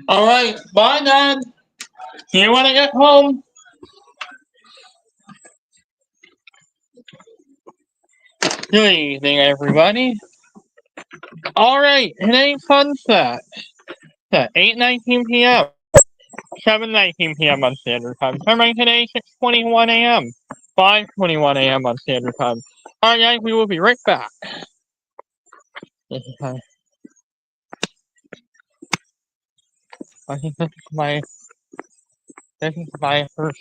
Alright, bye Dad. See you when I get home. Good evening, everybody. Alright, today's sunset. At 8:19 p.m. 7:19 p.m. on Standard Time. Starting today, 6:21 a.m. 5:21 a.m. on Standard Time. Alright guys, we will be right back. This is I think this is my first.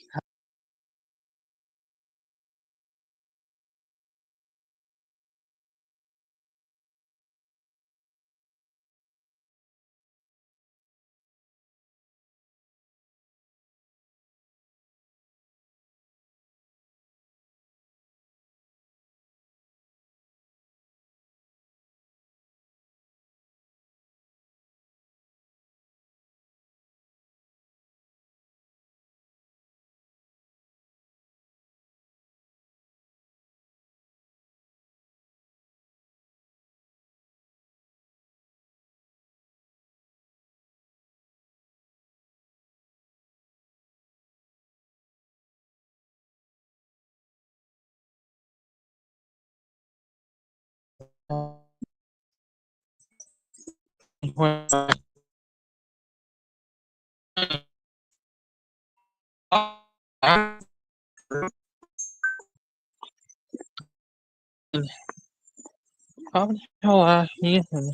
Up until last season,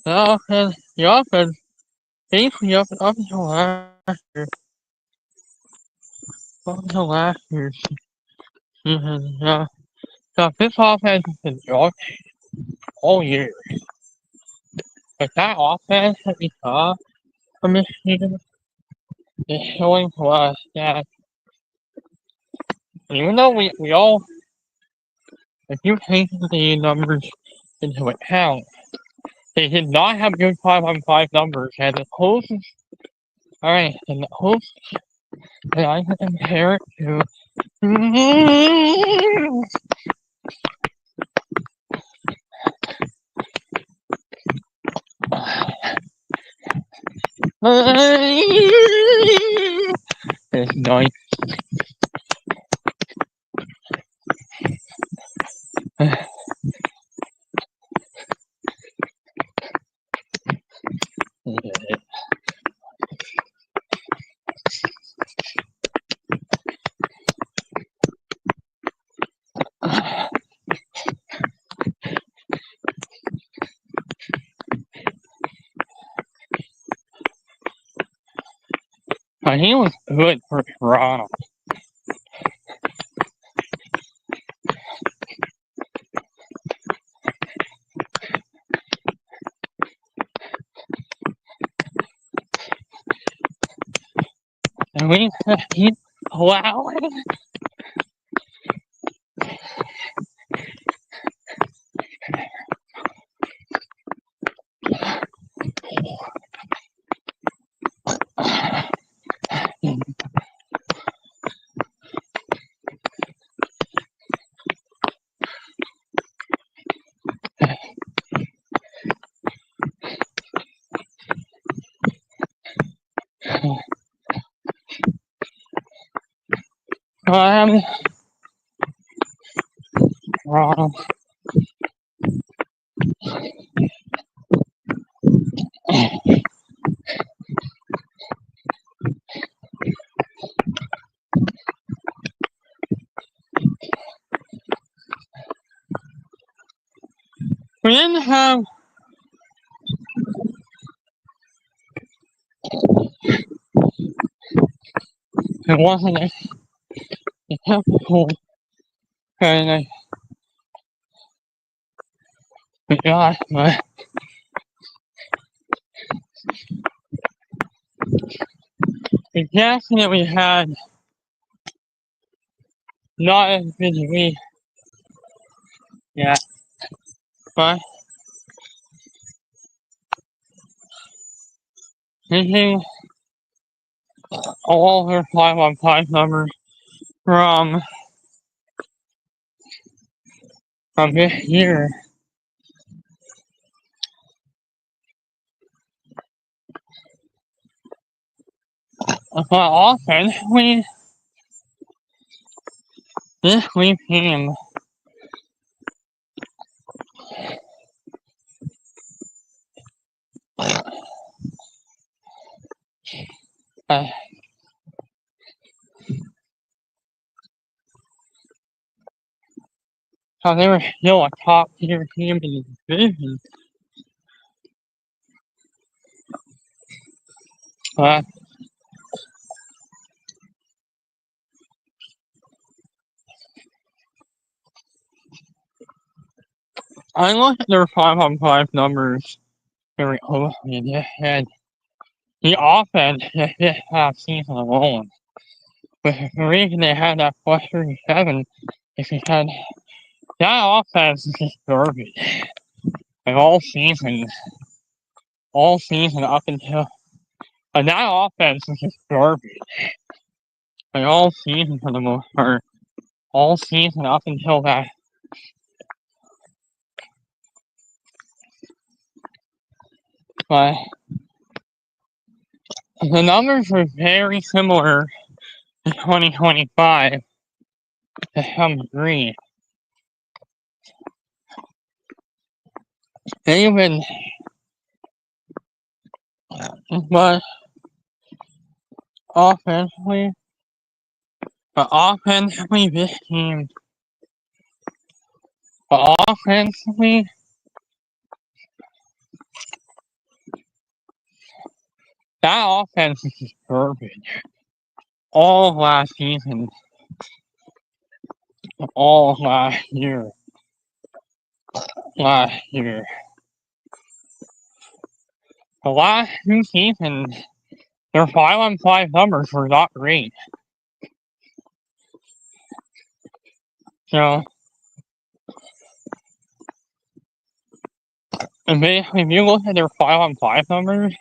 the offense basically up until last year's season, this offense has been good all year. But that offense that we saw from this season is showing to us that even though we all, if you take the numbers into account, they did not have good 5-on-5 numbers, and the closest, alright, and the closest that I can compare it to. It's nice. But he was good for Toronto. And we keep allowing. Toronto. We didn't have. It wasn't a typical kind of guy, but the Jackson that we had not as good as we. Yeah, but hitting all her 5-on-5 numbers from this year. But offensively, this week team, uh, so they were still a top tier team in the division. But I looked at their 5-on-5 numbers very closely, and the offense this past season alone, but the reason they had that plus 37 is because that offense is just garbage. Like all season up until, and that offense is just garbage. Like all season for the most part, all season up until that. But the numbers were very similar to 2025 to some degree. Even, but offensively, this team, but offensively, that offense is just garbage. All last season, all last year. The last 2 seasons, their 5-on-5 numbers were not great. So, and basically, if you look at their 5-on-5 numbers,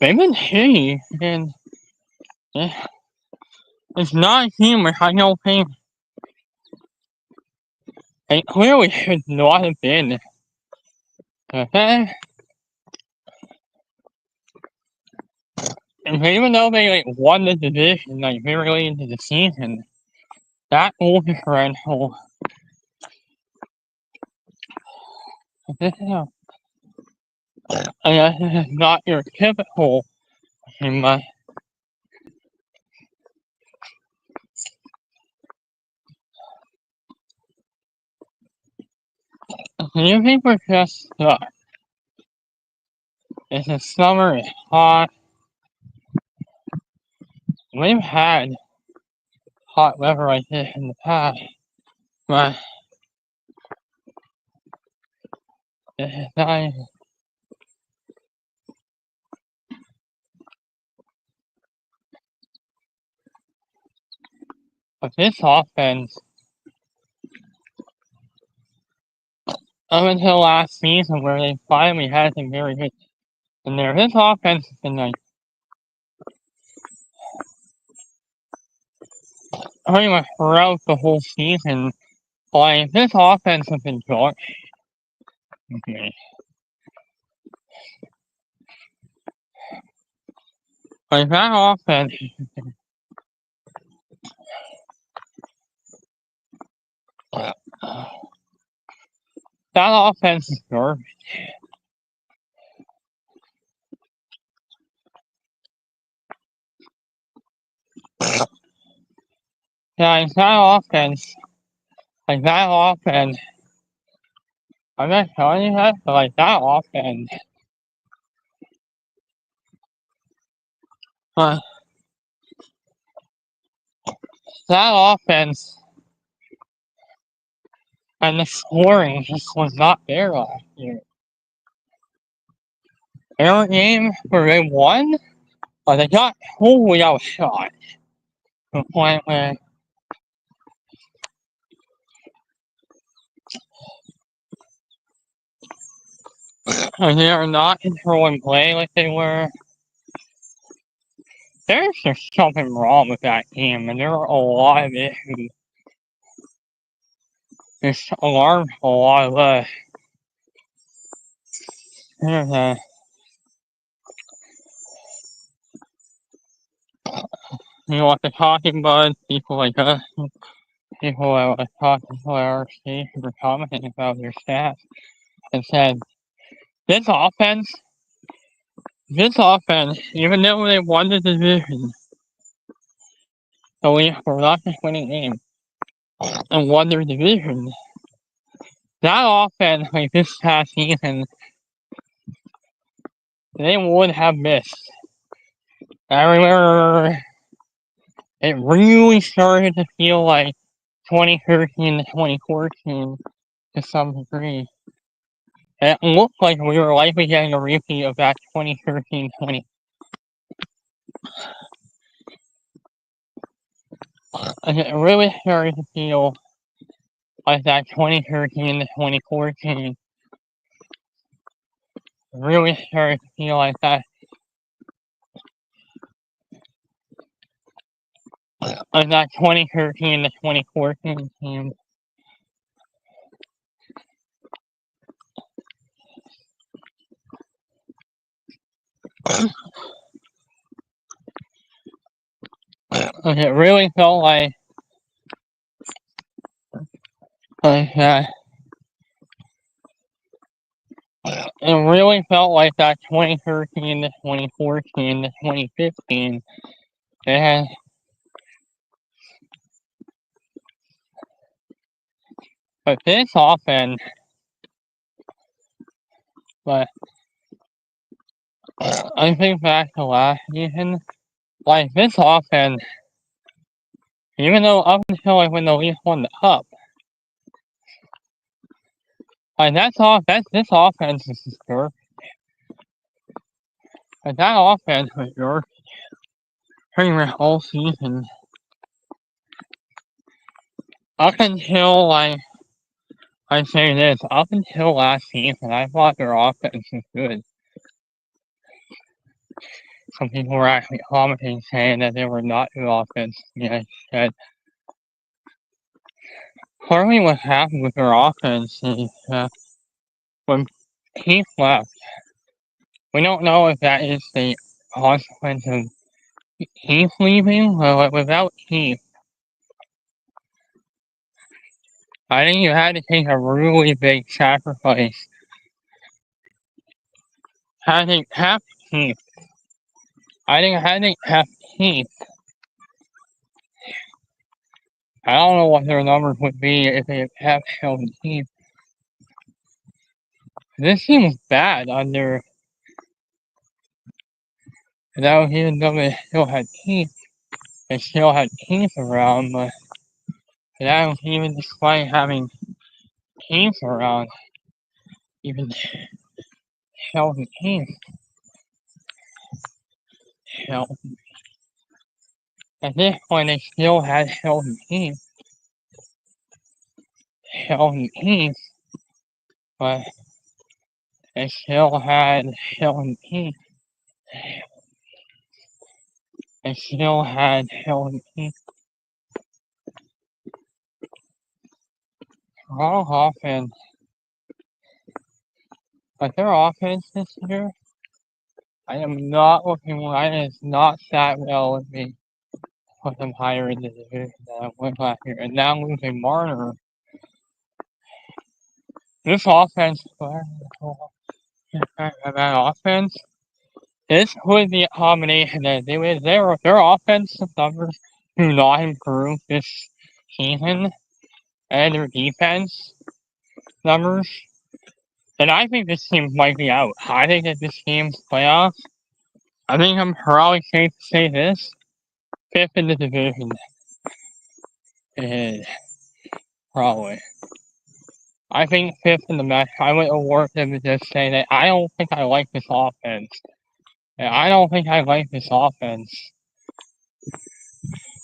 they've been shitty, and it's not a team which I don't think they clearly should not have been. Okay? And even though they won the division very late into the season, that goal differential, this is not your typical team. You think we're just stuck. It's the summer, it's hot. We've had hot weather like this in the past, but this time, but this offense, up until last season where they finally had some very good, and this offense has been like pretty much throughout the whole season. Like this offense has been good. Okay. Like that offense, that offense is garbage. Yeah, like that offense, I'm not telling you that, but like that offense, uh, that offense and the scoring just was not there last year. Their game where they won, but they got totally outshot to the point where they are not controlling play like they were. There's just something wrong with that team, and there are a lot of issues. There's a lot of there's like the talking buds, people like us, people that like talking to our station were commenting about their stats and said, this offense, even though they won the division, so we were not just winning games and won their division, that offense, like this past season, they would have missed. I remember it really started to feel like 2013 to 2014 to some degree. It looked like we were likely getting a repeat of that 2013-20. And it really started to feel like that 2013 to 2014. Really started to feel like that. Like that 2013 to 2014 team. And it really felt like that. It really felt like that 2013 to 2014 to 2015. And but this offense, but I think back to last season, like this offense, even though up until like when the Leafs won the cup, like this offense is good. But that offense was good pretty much all season. Up until like I say this, up until last season, I thought their offense was good. Some people were actually commenting saying that they were not good offense. Yeah, I said partly what happened with their offense is when Keith left, we don't know if that is the consequence of Keith leaving, but without Keith, I think you had to take a really big sacrifice. Having half Keith. I think having half Keith. I don't know what their numbers would be if they have Sheldon Keith. This seems bad under. Without even though they still had Keith. They still had Keith around, but without even despite having Keith around, even Sheldon Keith. Sheldon. At this point, they still had Sheldon Keith. Sheldon Keith, but they still had Sheldon Keith. They still had Sheldon Keith. Toronto offense. But their offense this year, I am not looking. It is not that well with me. Put them higher in the division than I went last year. And now losing Marner. This offense, that offense, this would be a combination that their offensive numbers do not improve this season, and their defense numbers. And I think this team might be out. I think that this team's playoffs. I think I'm probably safe to say this: 5th in the division. Is probably. I think 5th in the match. I would award them to just say that I don't think I like this offense. And I don't think I like this offense.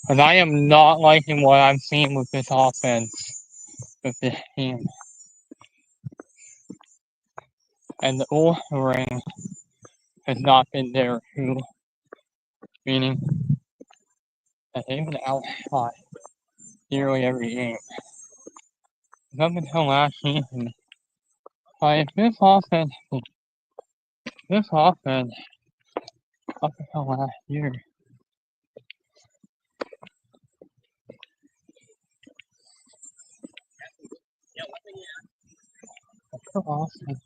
Because I am not liking what I'm seeing with this offense, with this team. And the Wolverine has not been there too. Meaning that they've been outshot nearly every game. Up until last season. Like this offense, up until last year, awesome.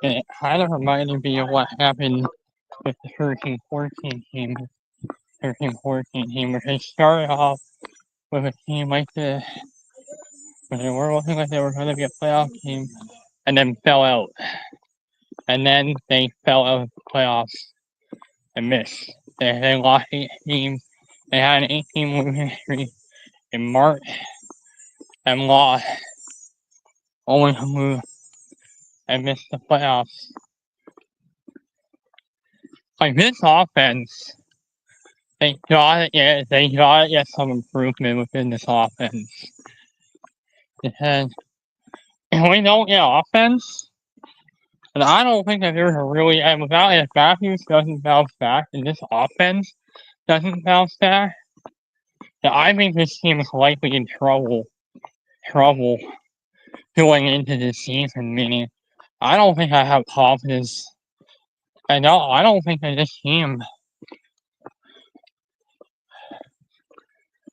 It kind of reminded me of what happened with the Hurricane 14 team. Hurricane 14 team, where they started off with a team like this, where they were looking like they were going to be a playoff team, and then fell out. And then they fell out of the playoffs and missed. They lost 8 teams. They had an 18 losing streak in March and lost, only to lose and miss the playoffs. Like this offense, they gotta get some improvement within this offense. Because if we don't get offense, and I don't think that there's a really, and without, if Matthews doesn't bounce back and this offense doesn't bounce back, then I think this team is likely in trouble going into this season. Meaning, I don't think I have confidence. I don't think that this team,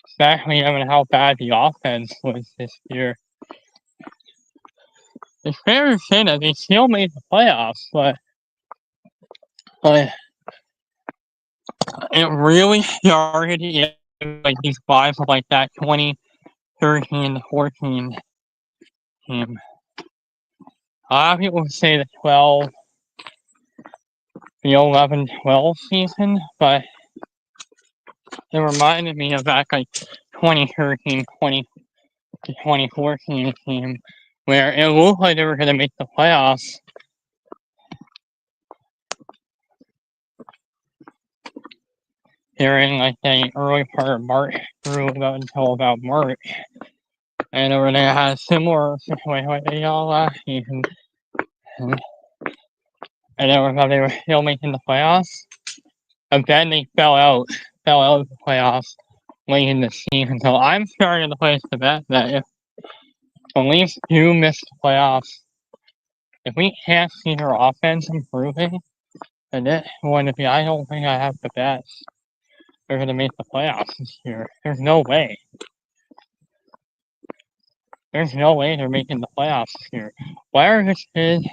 especially given how bad the offense was this year, it's fair to say that they still made the playoffs, but it really started like these vibes of like that 2013-14 team. A lot of people say the 11-12 season, but it reminded me of that like 2013-2014 team where it looked like they were going to make the playoffs. During like the early part of March through until about March. And over there had a similar situation like they all last season. And they were still making the playoffs. And then they fell out of the playoffs late in the season. So I'm starting to place the bet that if the Leafs do miss the playoffs, if we can't see their offense improving, then it's going to be, I don't think I have the bets they're going to make the playoffs this year. There's no way. There's no way they're making the playoffs this year. Whatever this is,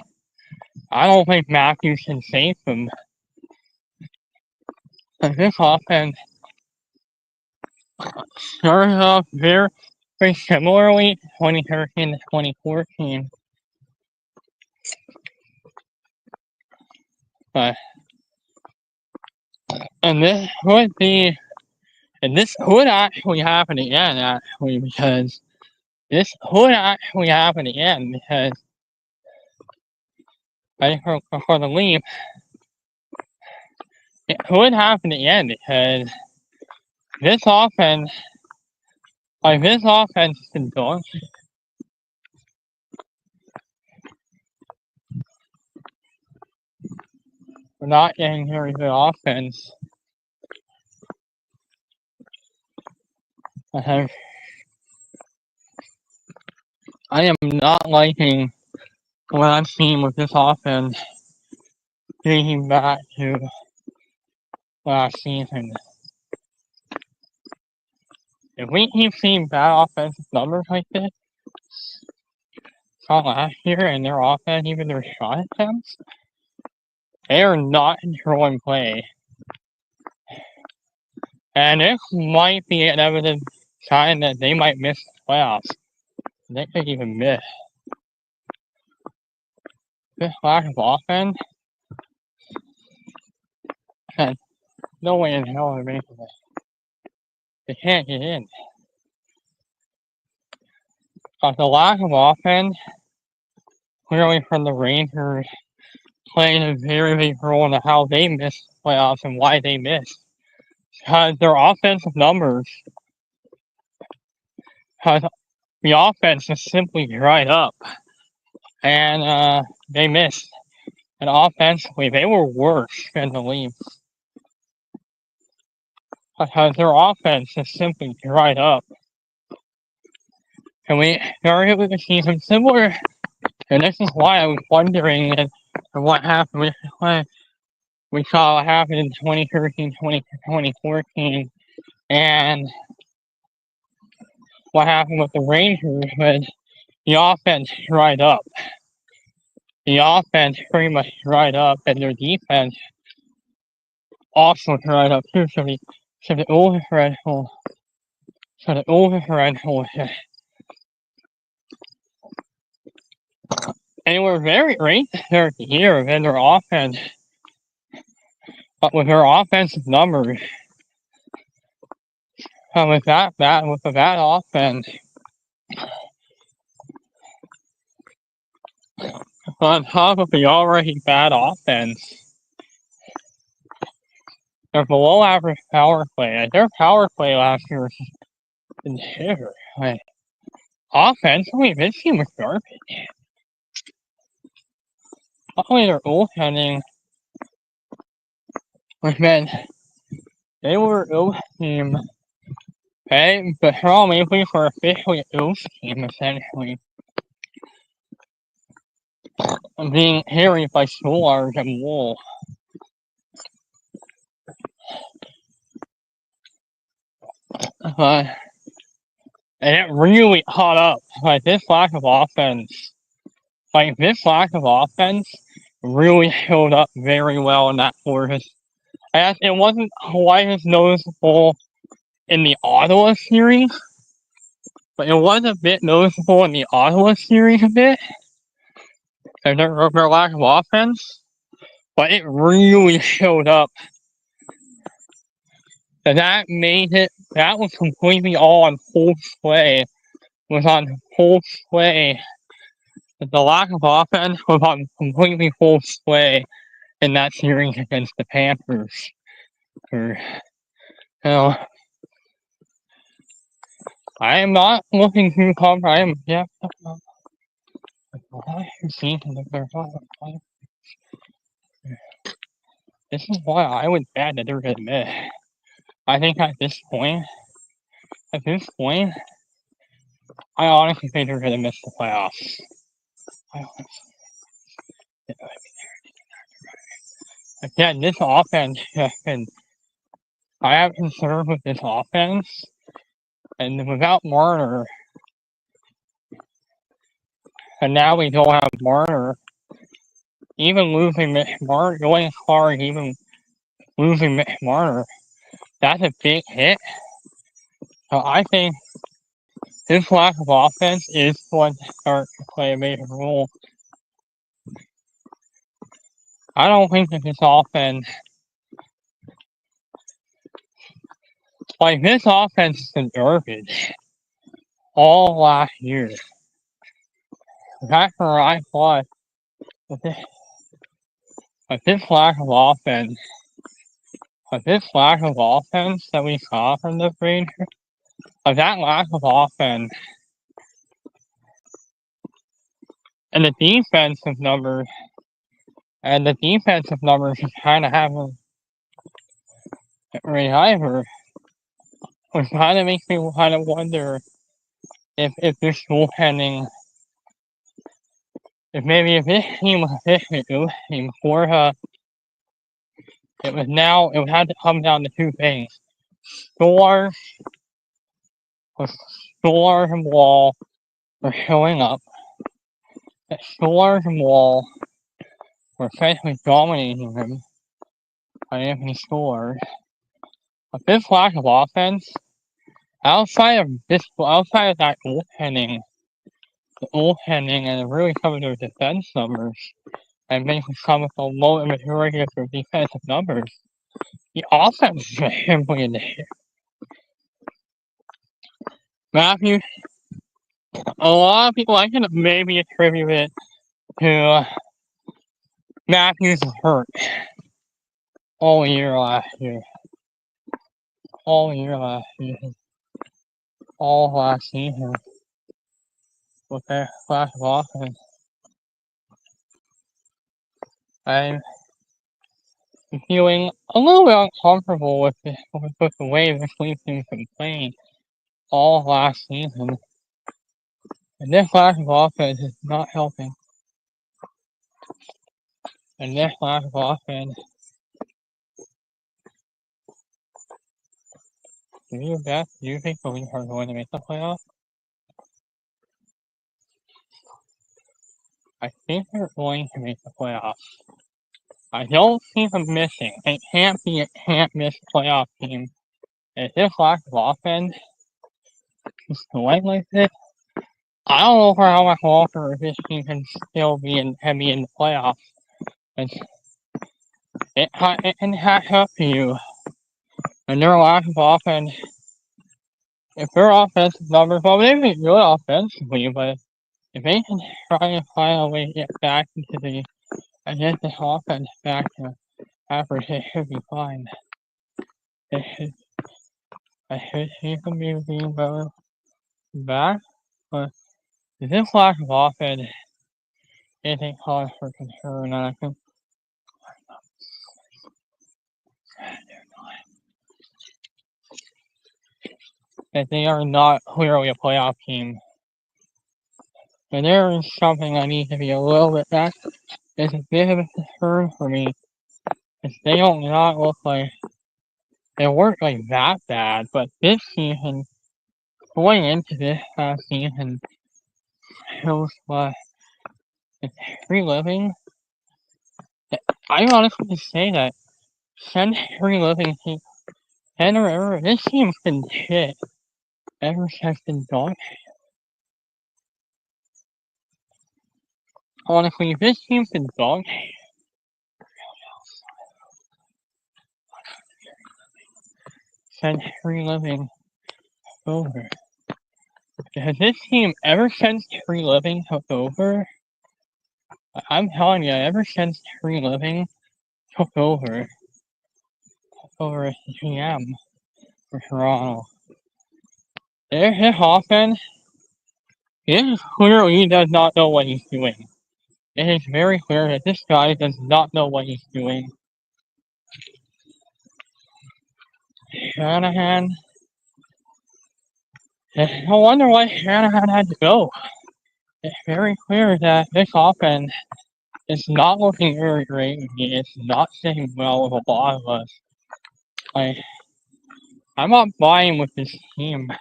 I don't think Matthews can save them. But this offense started off very similarly to 2013 to 2014. But this would actually happen again, because this would actually happen again, because I think for the Leafs, it could happen again, because this offense has been done. We're not getting very good offense. I am not liking what I'm seeing with this offense dating back to last season. If we keep seeing bad offensive numbers like this, saw last year, and their offense, even their shot attempts, they are not controlling play. And this might be an evident sign that they might miss the playoffs. They could even miss. This lack of offense, and no way in hell they're making it. They can't get in. But the lack of offense, clearly from the Rangers, playing a very big role in how they missed the playoffs and why they missed. Because their offensive numbers, because the offense just simply dried up. And they missed. And offensively, they were worse than the Leafs. Because their offense just simply dried up. And we started with the season similar, and this is why I was wondering what happened. We saw what happened in 2013, 2014, and what happened with the Rangers when the offense dried up. The offense pretty much dried up, and their defense also dried up too. So the overthreshold, so the overthreshold, and they were very great to start the year. And their offense, but with their offensive numbers, with that offense, on top of the already bad offense, their below average power play. Their power play last year was in shiver. Like, offensively, this team was garbage. Luckily, their goaltending was been. They were O's team. Okay, but Toronto Maple Leafs were officially O's team, essentially. Being harried by Stolarz and Wool. And it really caught up. Like, this lack of offense really showed up very well in that quarter. And it wasn't quite as noticeable in the Ottawa series, but it was a bit noticeable in the Ottawa series a bit. And their lack of offense. But it really showed up. And that was completely all on Holt's play. Was on Holt's play. The lack of offense was on completely Holt's play in that series against the Panthers. I am not looking to cover. I am, yeah. This is why I would bet that they're going to miss. I think at this point, I honestly think they're going to miss the playoffs. Again, this offense has been. I have concern with this offense, and without Marner, and now we don't have Marner. Even losing Marner, going as far as even losing Marner, that's a big hit. So I think this lack of offense is going to start to play a major role. I don't think that this offense, this offense has been garbage all last year. That's where I thought with this lack of offense, that we saw from the Rangers, that lack of offense, and the defensive numbers just kind of haven't really either, which kind of makes me kind of wonder if this goaltending, if this team was officially goaltending before it would have to come down to two things. Stolarz and Wall were showing up. That Stolarz and Wall were essentially dominating him by Anthony Stolarz. But this lack of offense, outside of that goaltending, and really some of their defense numbers, and making some of the low immaturity of their defensive numbers, the offense is just simply in the shit. Matthews, a lot of people, I can maybe attribute it to Matthews was hurt all year last year. All last season. With their lack of offense. I'm feeling a little bit uncomfortable with the way this Leafs team's been playing all last season. And this lack of offense is not helping. And this lack of offense, do you think the Leafs are going to make the playoffs? I think they're going to make the playoffs. I don't see them missing. It can't miss playoff team. If this lack of offense is going like this, I don't know for how much longer this team can still be in the playoffs. It can catch up to you. And their lack of offense, if their offensive numbers, well, they be good offensively, but if they can try and find a way to get back into get this offense back to average, it should be fine. I should see them being better back, but this lack of offense isn't cause for concern, and I think that they are not clearly a playoff team. And there is something I need to be a little bit back. It's a bit of a concern for me. Because they don't not look like they weren't like that bad, but this season, going into this past season, shows what it's reliving. I honestly say that since reliving ever, this team's been shit ever since been dog. Honestly, this team's been dog. Since reliving over. Has this team ever since reliving took over? I'm telling you, ever since reliving took over as GM for Toronto, his offense, it clearly does not know what he's doing. It is very clear that this guy does not know what he's doing. Shanahan, no wonder why Shanahan had to go. It's very clear that this offense is not looking very great. It's not sitting well with a lot of us. I'm not buying with this team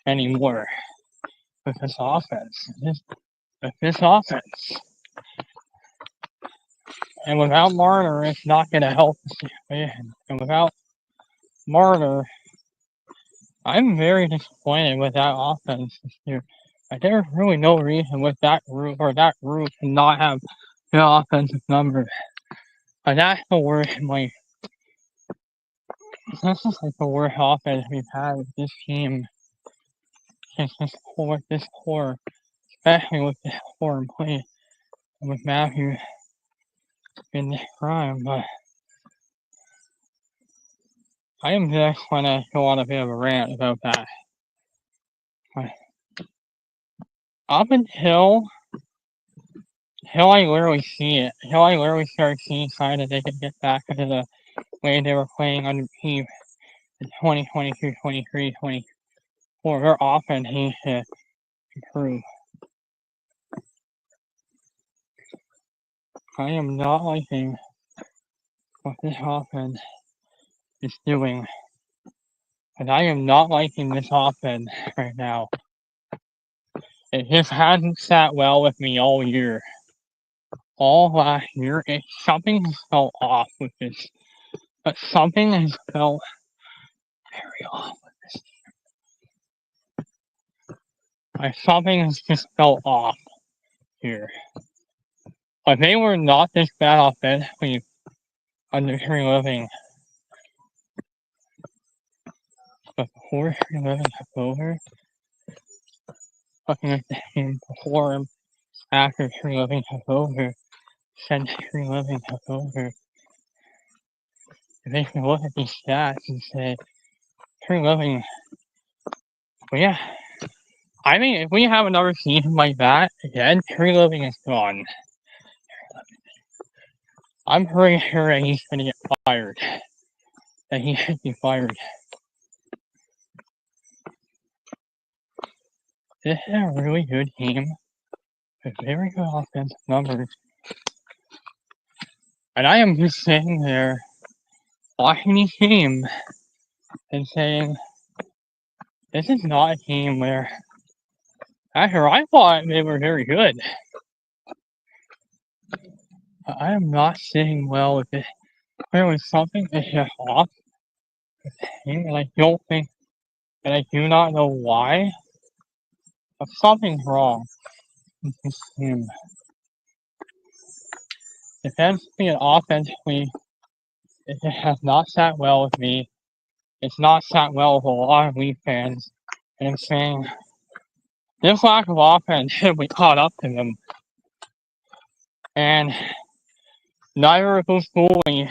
anymore. With this offense. With this offense. And without Marner, it's not going to help the situation. And without Marner, I'm very disappointed with that offense this year. There's really no reason with that group to not have the offensive numbers. That's the worst, this is like the worst offense we've had with this team since this core, especially with this core in play with Matthews in this prime, but I am just gonna go on a bit of a rant about that. Up until I literally see it, until I literally start seeing signs that they could get back into the way they were playing under Pete in 2022, 23, 24, their offense needs to improve. I am not liking what this offense is doing. And I am not liking this offense right now. It just hasn't sat well with me all year. All last year, something has felt off with this. But something has felt very off with this. Something has just felt off here. But they were not this bad offensively under Tree Living. But before Tree Living took over, looking at the game before and after Tree Living took over, since Tree Living took over, if they can look at these stats and say, Tree Living, well, yeah. I mean, if we have another season like that, again, Tree Living is gone. I'm pretty sure that he's gonna get fired. That he should be fired. This is a really good team with very good offensive numbers. And I am just sitting there watching these teams and saying, this is not a team where, after I thought they were very good. I am not sitting well with it. There was something that is off, and I don't think, and I do not know why, but something's wrong with this team. Defensively and offensively, it has not sat well with me. It's not sat well with a lot of Leaf fans. And I'm saying this lack of offense should be caught up to them. And neither of those goalies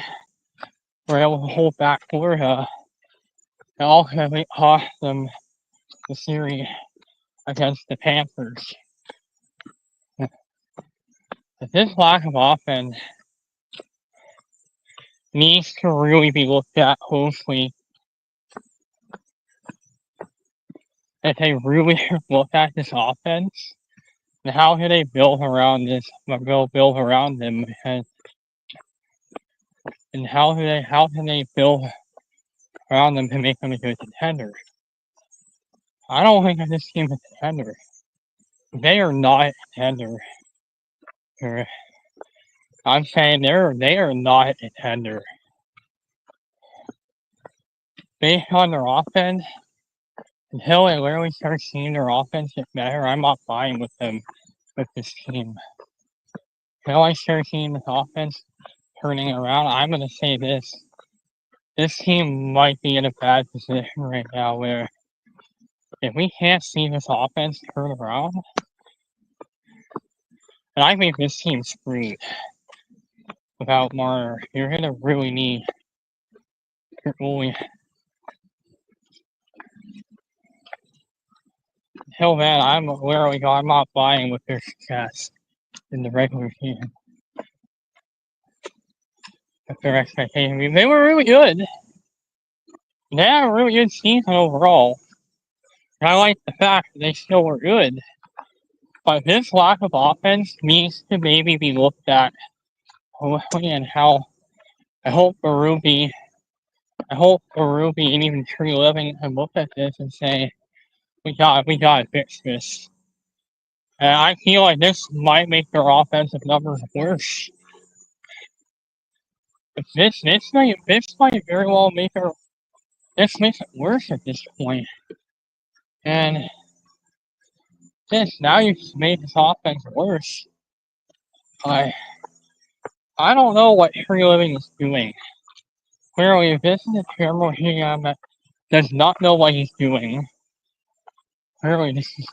were able to hold back Florida. It ultimately cost them the series against the Panthers. But this lack of offense needs to really be looked at closely. If they really look at this offense, and how can they build around this? Build around them, and how can they build around them to make them a good contender? I don't think that this team is a contender. They are not a contender. I'm saying they are not a contender. Based on their offense, until I literally start seeing their offense get better, I'm not buying with them with this team. Until I start seeing this offense turning around, I'm gonna say this. This team might be in a bad position right now where if we can't see this offense turn around, and I think this team's screwed without Marner. You're gonna really need your goalie. Until then, I'm not buying with their success in the regular season. With their expectations. I mean, they were really good. They had a really good season overall. And I like the fact that they still were good. But this lack of offense needs to maybe be looked at closely, and how I hope Berube and even Treliving can look at this and say, we gotta fix this. And I feel like this might make their offensive numbers worse. This might very well make this makes it worse at this point. And now you've made this offense worse. I don't know what Treliving is doing. Clearly, if this is a terrible GM that does not know what he's doing, clearly this is.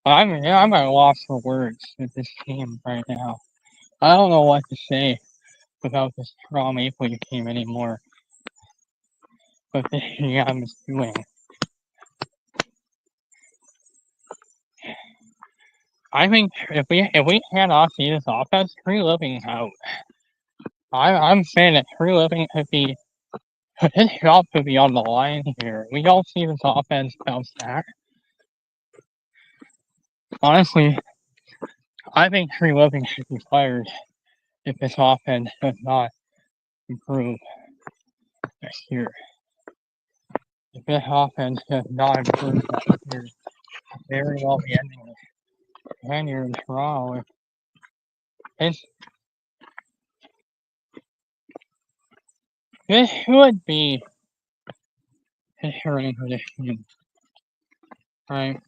I'm at a loss for words with this team right now. I don't know what to say about this Toronto Maple Leaf team anymore. What this GM is doing. I think if we cannot see this offense, Treliving out. I'm saying that Treliving his job could be on the line here. We don't see this offense bounce back. Honestly, I think Treliving should be fired if this offense does not improve next year. If this offense does not improve next year, very well be ending his tenure in Toronto. This should be his turning for this team, right?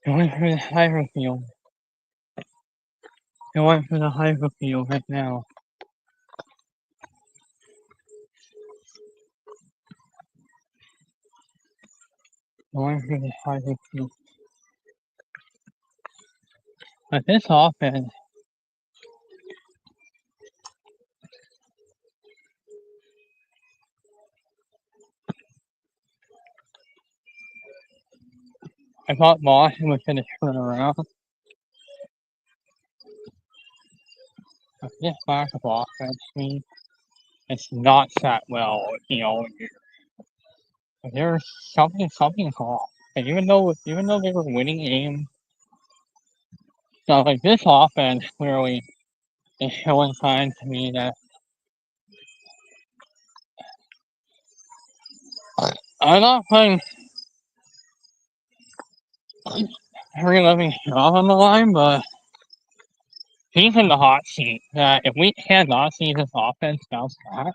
Going for the Hyperfield. Going for the Hyperfield right now. Going for the Hyperfield. But this offense, I thought Boston was going to turn around. But this lack of offense means it's not sat well the whole year. There's something off. And even though they were winning games, so like this offense clearly is showing signs to me that I'm not playing. reliving Shaw on the line, but he's in the hot seat. If we cannot see this offense bounce back,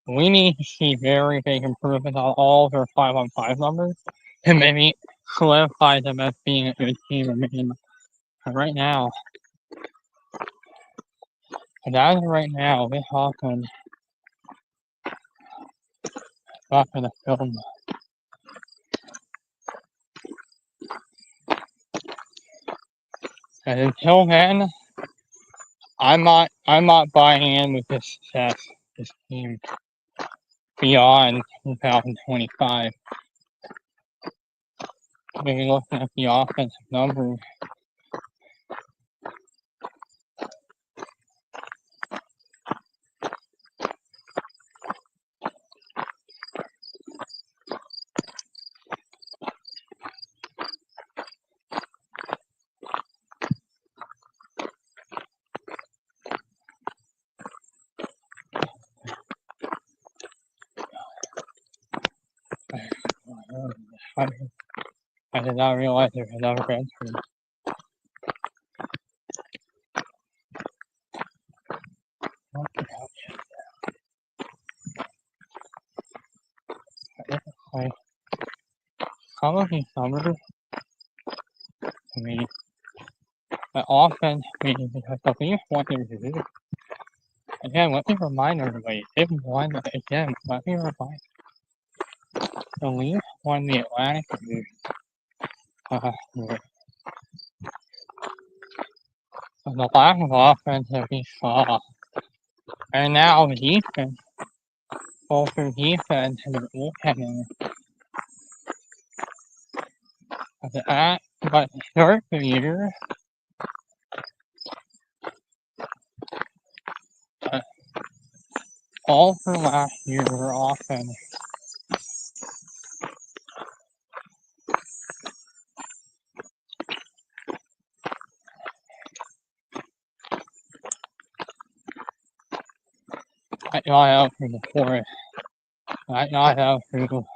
we need to see very big improvements on all of their 5-on-5 numbers to maybe solidify them as being a good team. But right now, this offense not going to film. And until then, I'm not buying in with this success, this team beyond 2025. Maybe looking at the offensive numbers. I did not realize there was another bench. Like, some of these numbers, I mean, the offense, because the Leafs won their division. Again, let me remind everybody, they've won, again, let me remind, the Leafs won the Atlantic Division. The lack of offense that we saw, and now the defense, both their defense and their goaltending, but to start the year, all for last year were offense. I got out through the forest. I got out through.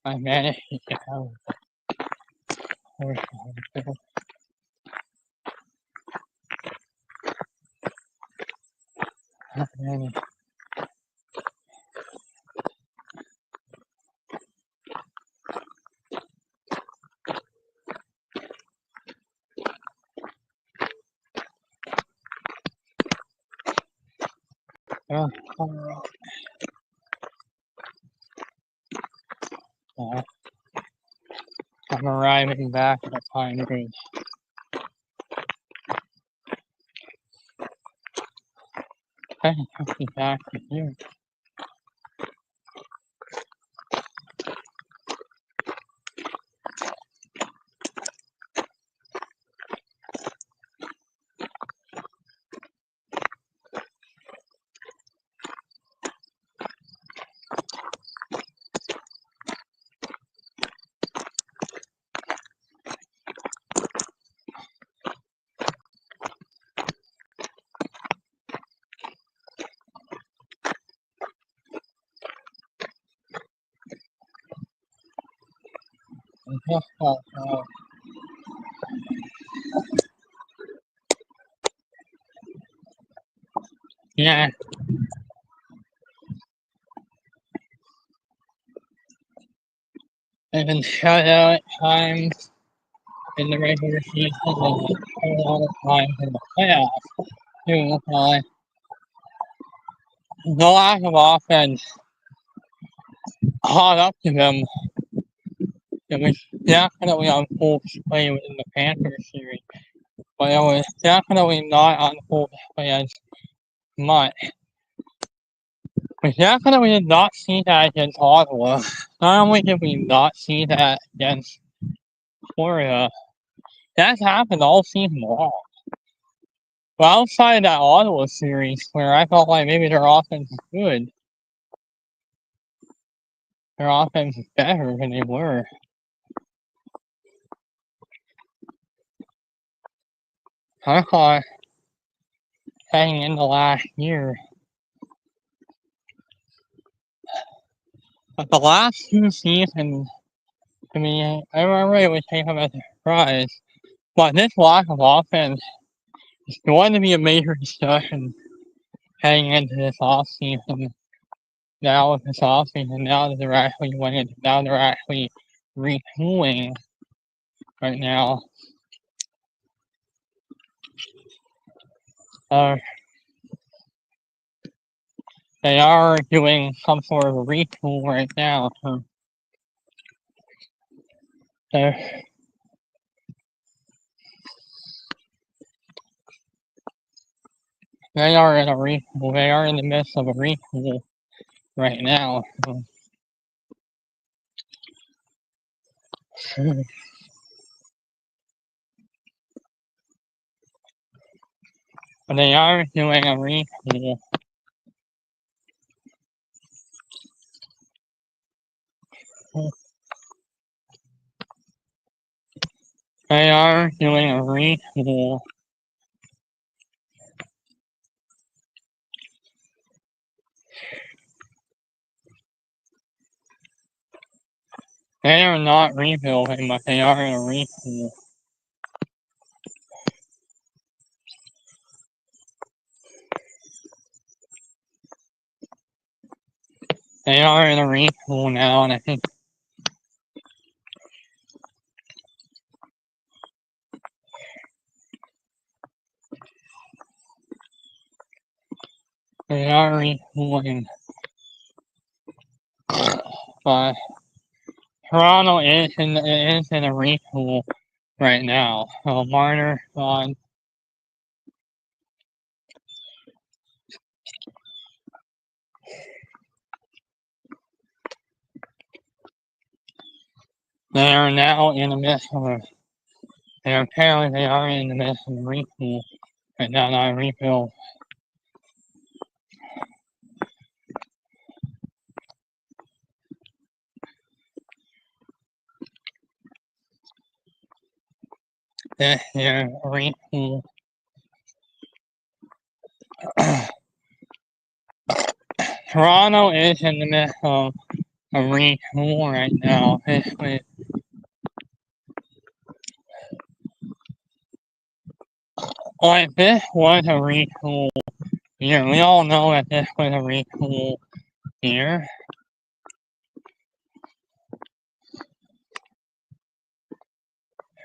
I managed to get out. I managed. I'm arriving back at Pine Ridge. I took me back to here. Yeah. I've been shut out at times in the regular season and a lot of times in the playoffs. Too. The lack of offense caught up to them. It was definitely on full display within the Panthers series, but it was definitely not on full display as much. We definitely did not see that against Ottawa. Not only did we not see that against Florida, that's happened all season long. But outside of that Ottawa series, where I felt like maybe their offense is good, their offense is better than they were. I thought heading into last year, but the last two seasons I mean, I really would take them as a surprise. But this lack of offense is going to be a major discussion heading into this offseason. Now with this offseason, now that they're actually winning, now they're actually retooling right now. They are doing some sort of a retool right now. So they are in a retool. They are in the midst of a retool right now. So. But they are doing a retool. They are doing a retool. They are not rebuilding, but they are in a retool. They are in a retool now, and I think they are retooling. But Toronto is in a retool right now. So Marner on. They are now in the midst of a. Apparently they are in the midst of a retool right now, not a rebuild. They're a retool. Toronto is in the midst of a retool right now. Like this was a retool year. We all know that this was a retool year.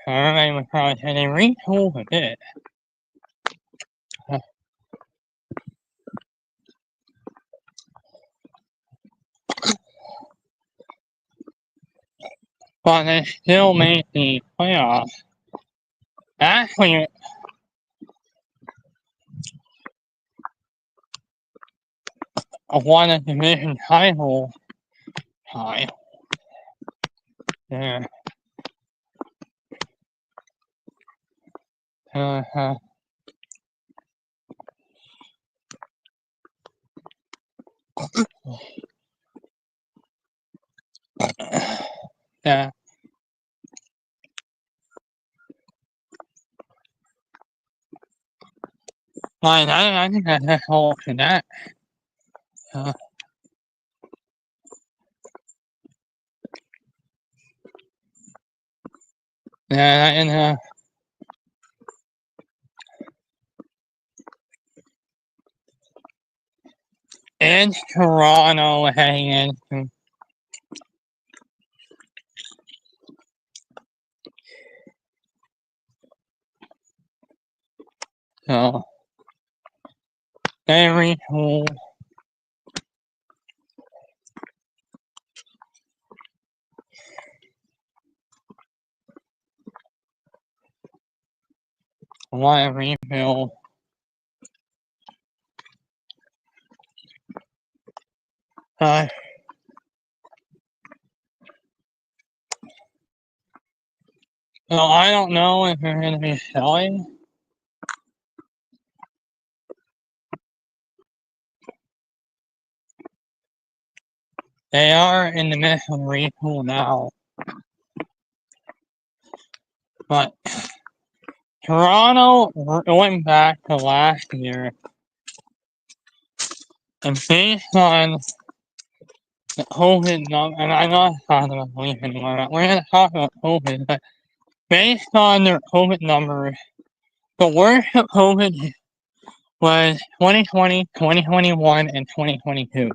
Everybody would probably say they retooled a bit. But they still made the playoffs. Actually, won a division title. Yeah. Yeah. I think that's all to that. Yeah, and Toronto heading into. So they retooled. Want to rebuild. No, I don't know if they're going to be selling. They are in the midst of retool now. But Toronto went back to last year. And based on the COVID number, and I'm not talking about COVID anymore. We're going to talk about COVID, but based on their COVID numbers, the worst of COVID was 2020, 2021, and 2022.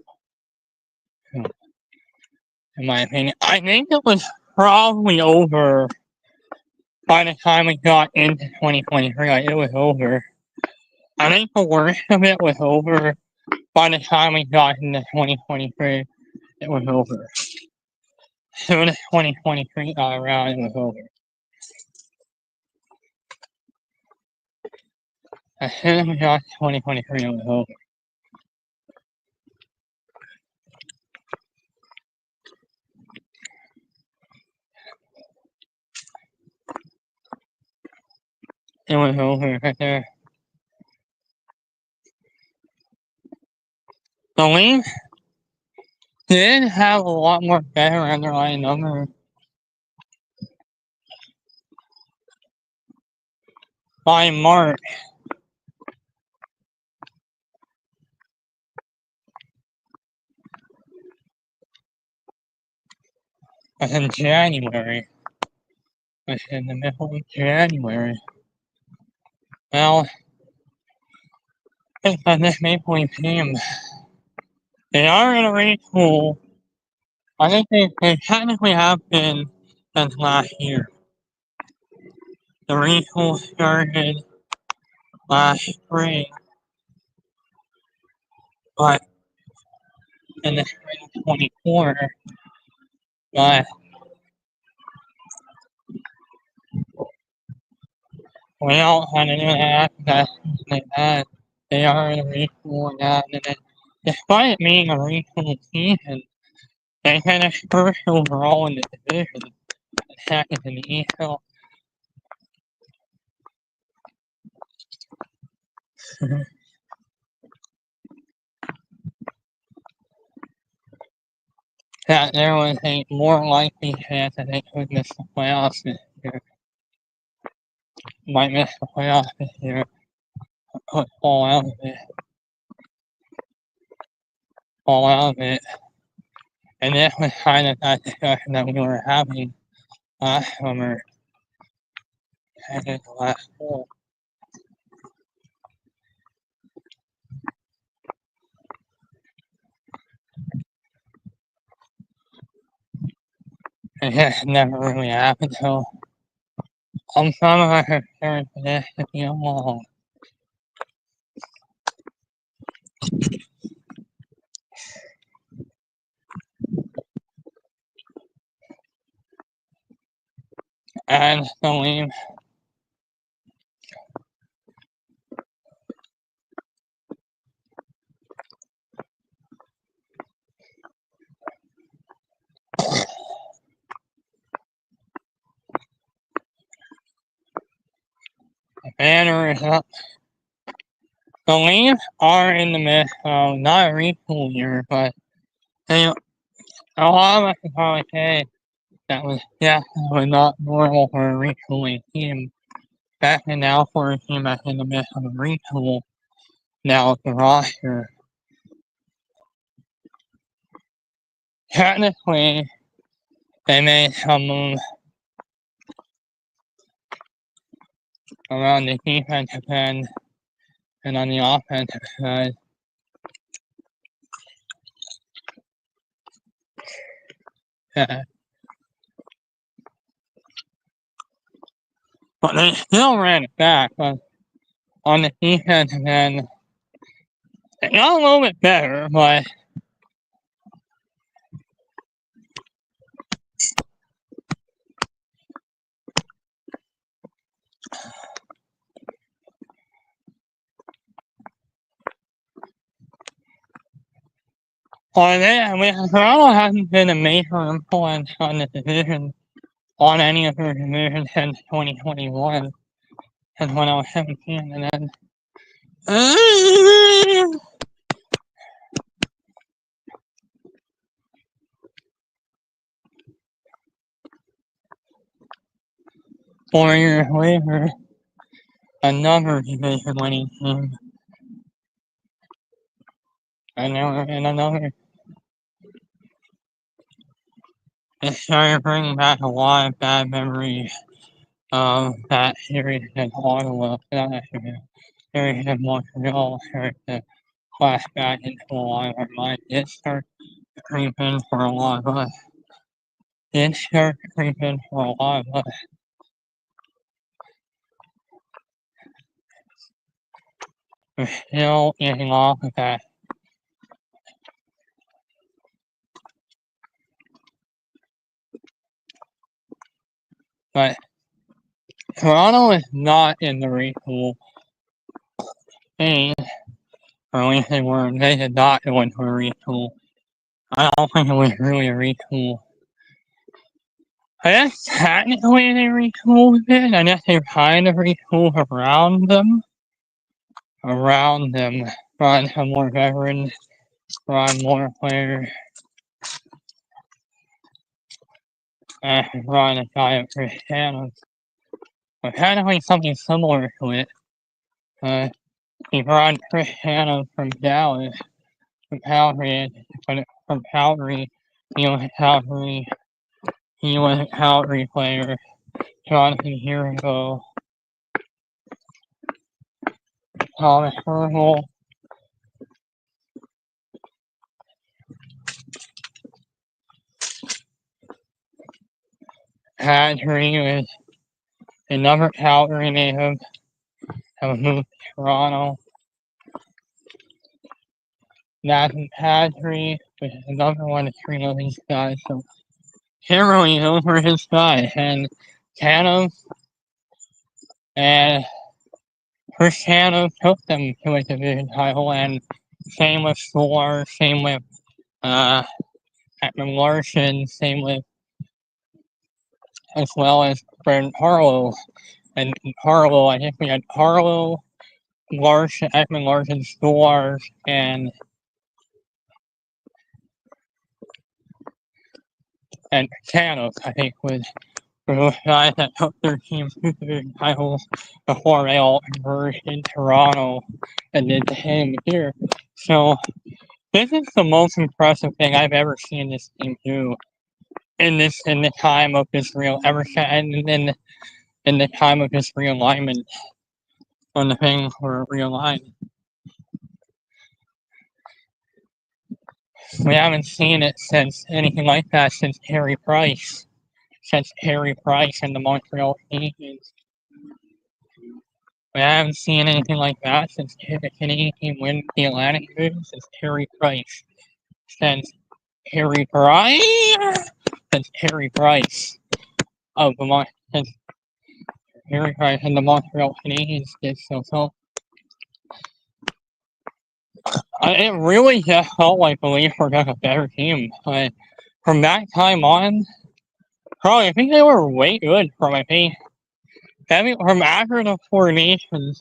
In my opinion, I think it was probably over by the time we got into 2023. Like, it was over. I think the worst of it was over by the time we got into 2023. It was over. As soon as 2023 got around, it was over. As soon as we got to 2023, it was over. It was over right there. The Leafs did have a lot more better underlying numbers by March. But in January, which in the middle of January, well, it's on this Maple Leaf team. They are in a retool. I think they technically have been since last year. The retool started last spring, but in the spring of 24, but without having any access like that, they are in a retool now. And then, despite it being a retool season, they finished first overall in the division, and second in the East. So, that there was a more likely chance that they could miss the playoffs this year. Might miss the playoffs this year, could fall out of it. And this was kind of that discussion that we were having last summer and in the last fall. And this never really happened, so I'm some of my concern for this to be a long. And the Leafs the banner is up. The Leafs are in the midst of not a retool year, but they, a lot of us would probably say that was definitely not normal for a retooling team. Back and now for a team that's in the midst of a retool, now with the roster. Technically, they made some moves around the defensive end and on the offensive side. But they still ran it back. But on the defensive end, it got a little bit better, but Toronto hasn't been a major influence on the division, on any of their divisions since 2021, since when I was 17, and then four years later, another division winning team, and they were in another It started bringing back a lot of bad memories of that series in Ottawa, not actually series in Montreal, started to flash back into a lot of our minds. It started to creep in for a lot of us. It started to creep in for a lot of us. We're still getting off of that. But Toronto is not in the retool phase, or at least they did not go into a retool. I don't think it was really a retool. I guess technically they retooled it. I guess they kind of retooled around them. Brought some more veterans, brought more players, and brought a guy of Cristiano. But kind of like something similar to it. He brought Cristiano from Dallas, from Calgary, but from Calgary, he was a Calgary player. Jonathan Hero, Thomas Hertel, Kadri was another Calgary native that was moved to Toronto. Nathan Kadri was another one of three of these guys. So generally those were his guys. And Tanev and Cristiano took them to a division title, and same with Solar, same with Ekman Larson, same with as well as Brent Harlow. And Harlow, I think we had Harlow, Larson, Ekman Larson, Solar, and Tanev, I think, was those guys that took their teams to the big titles before they all converged in Toronto and did the same here. So this is the most impressive thing I've ever seen this team do in the time of this in the time of this realignment when the things were realigned. We haven't seen it since anything like that since Carey Price and the Montreal Canadiens. We haven't seen anything like that since the Canadian team win the Atlantic Division since Carey Price. Since Carey Price of the Carey Price and the Montreal Canadiens did so. It really just felt like the Leafs were just a better team. From that time on, probably I think they were way good from from after the Four Nations,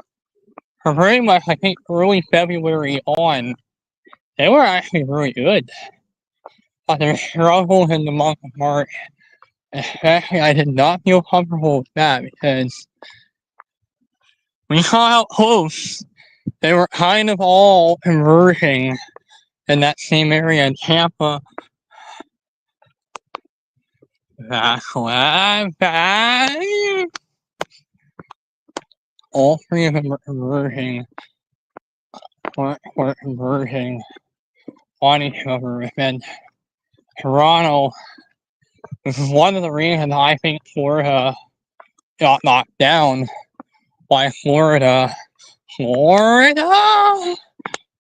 from pretty much I think early February on, they were actually really good. But their struggles in the month of March, especially, I did not feel comfortable with that because we saw how close they were kind of all converging in that same area in Tampa. All three of them were converging on each other. And Toronto, this is one of the reasons I think Florida got knocked down by Florida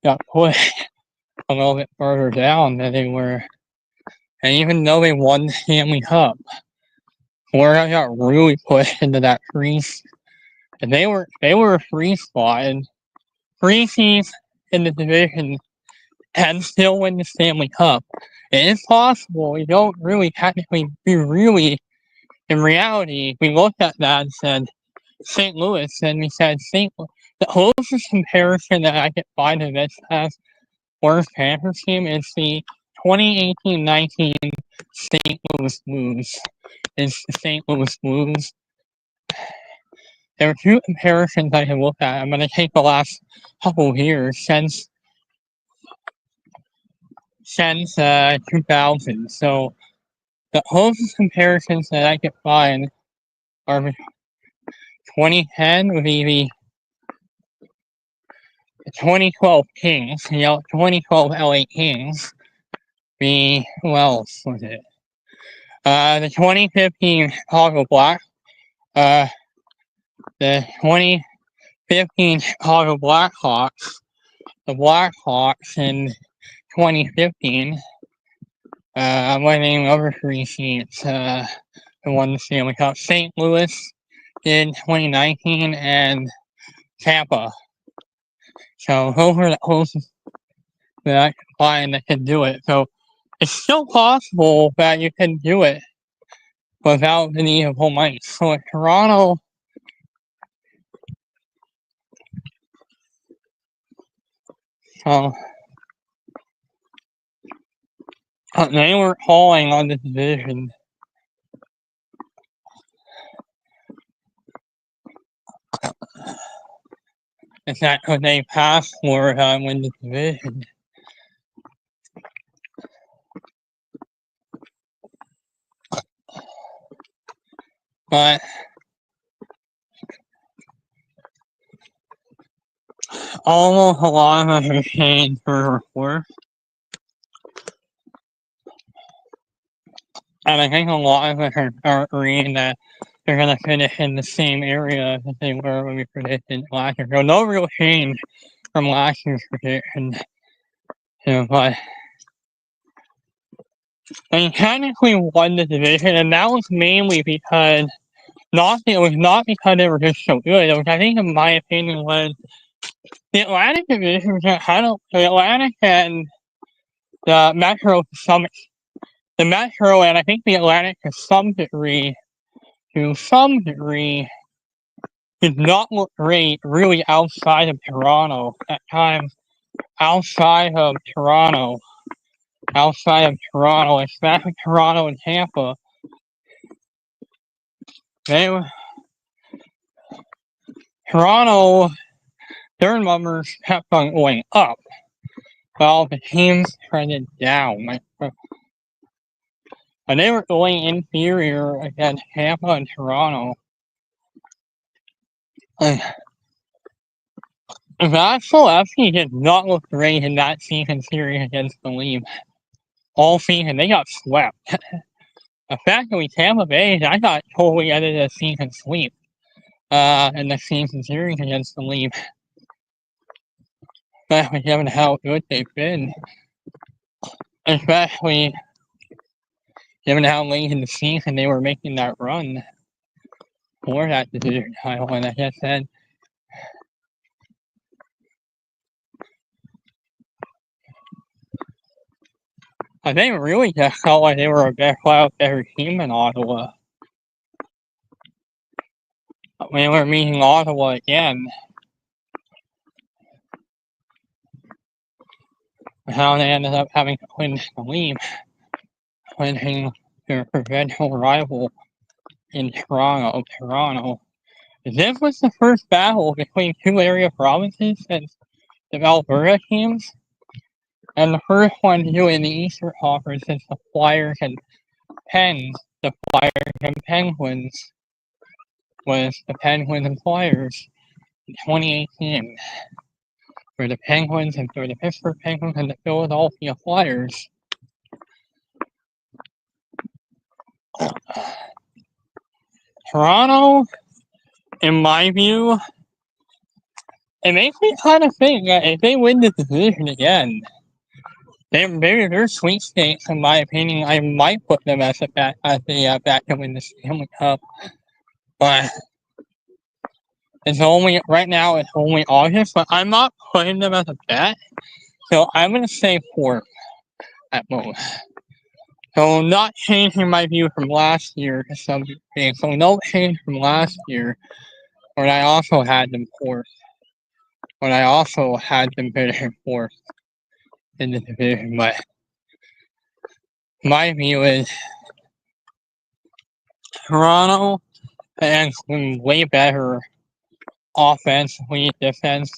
got pushed a little bit further down than they were. And even though they won the Stanley Cup, Florida got really pushed into that freeze. And they were a free spot and three teams in the division and still win the Stanley Cup. It is possible. We don't really technically in reality, we looked at that and said St. Louis, and we said the closest comparison that I could find of this past worst Panthers team is the 2018-19 St. Louis Blues. It's the St. Louis Blues. There are two comparisons I can look at. I'm going to take the last couple years since 2000. So The closest comparisons that I could find are 2010 would be the 2012 Kings, 2012 LA Kings. Who else was it? The 2015 Chicago the 2015 Chicago Blackhawks, the Blackhawks in 2015. I'm winning over 3 seats. The won the Stanley Cup. St. Louis in 2019 and Tampa. So those are the closest that I can find that can do it. So it's still possible that you can do it without the need of home ice. So in Toronto, they were calling on this division. Is that could they pass for win the division? But almost a lot of us are changed for worse. And I think a lot of us are agreeing that they're going to finish in the same area that they were when we predicted last year. So no real change from last year's prediction. But they technically won the division, and that was mainly because it was not because they were just so good. It was, I think, in my opinion, was the Atlantic division the Atlantic and the Metro the Metro and I think the Atlantic to some degree did not look great really outside of Toronto at times. Outside of Toronto, especially Toronto and Tampa, Toronto, their numbers kept on going up, while the teams trended down. And they were going inferior against Tampa and Toronto. Vasilevsky did not look great in that season series against the Leafs. All season, they got swept. Effectively, Tampa Bay, I thought, totally ended a season sweep in the season series against the Leafs. Especially given how good they've been. Especially given how late in the season they were making that run for that division title. And like I said, I think really just felt like they were a better team in Ottawa. We were meeting Ottawa again. How they ended up having to clinch the lead, clinching their provincial rival in Toronto. This was the first battle between two area provinces since the Alberta teams, and the first one to do it in the Eastern Conference since the Flyers and Penguins was the Penguins and Flyers in 2018. For the Penguins and for the Pittsburgh Penguins and the Philadelphia Flyers. Toronto, in my view, it makes me kind of think that if they win the division again, their sweepstakes, in my opinion, I might put them as back to win the Stanley Cup. But right now it's only August, but I'm not putting them as a bet. So I'm gonna say 4th at most. So not changing my view from last year to some degree. So no change from last year, when I also had them 4th. When I also had them finishing 4th in the division. But my view is Toronto and way better offensively, defense,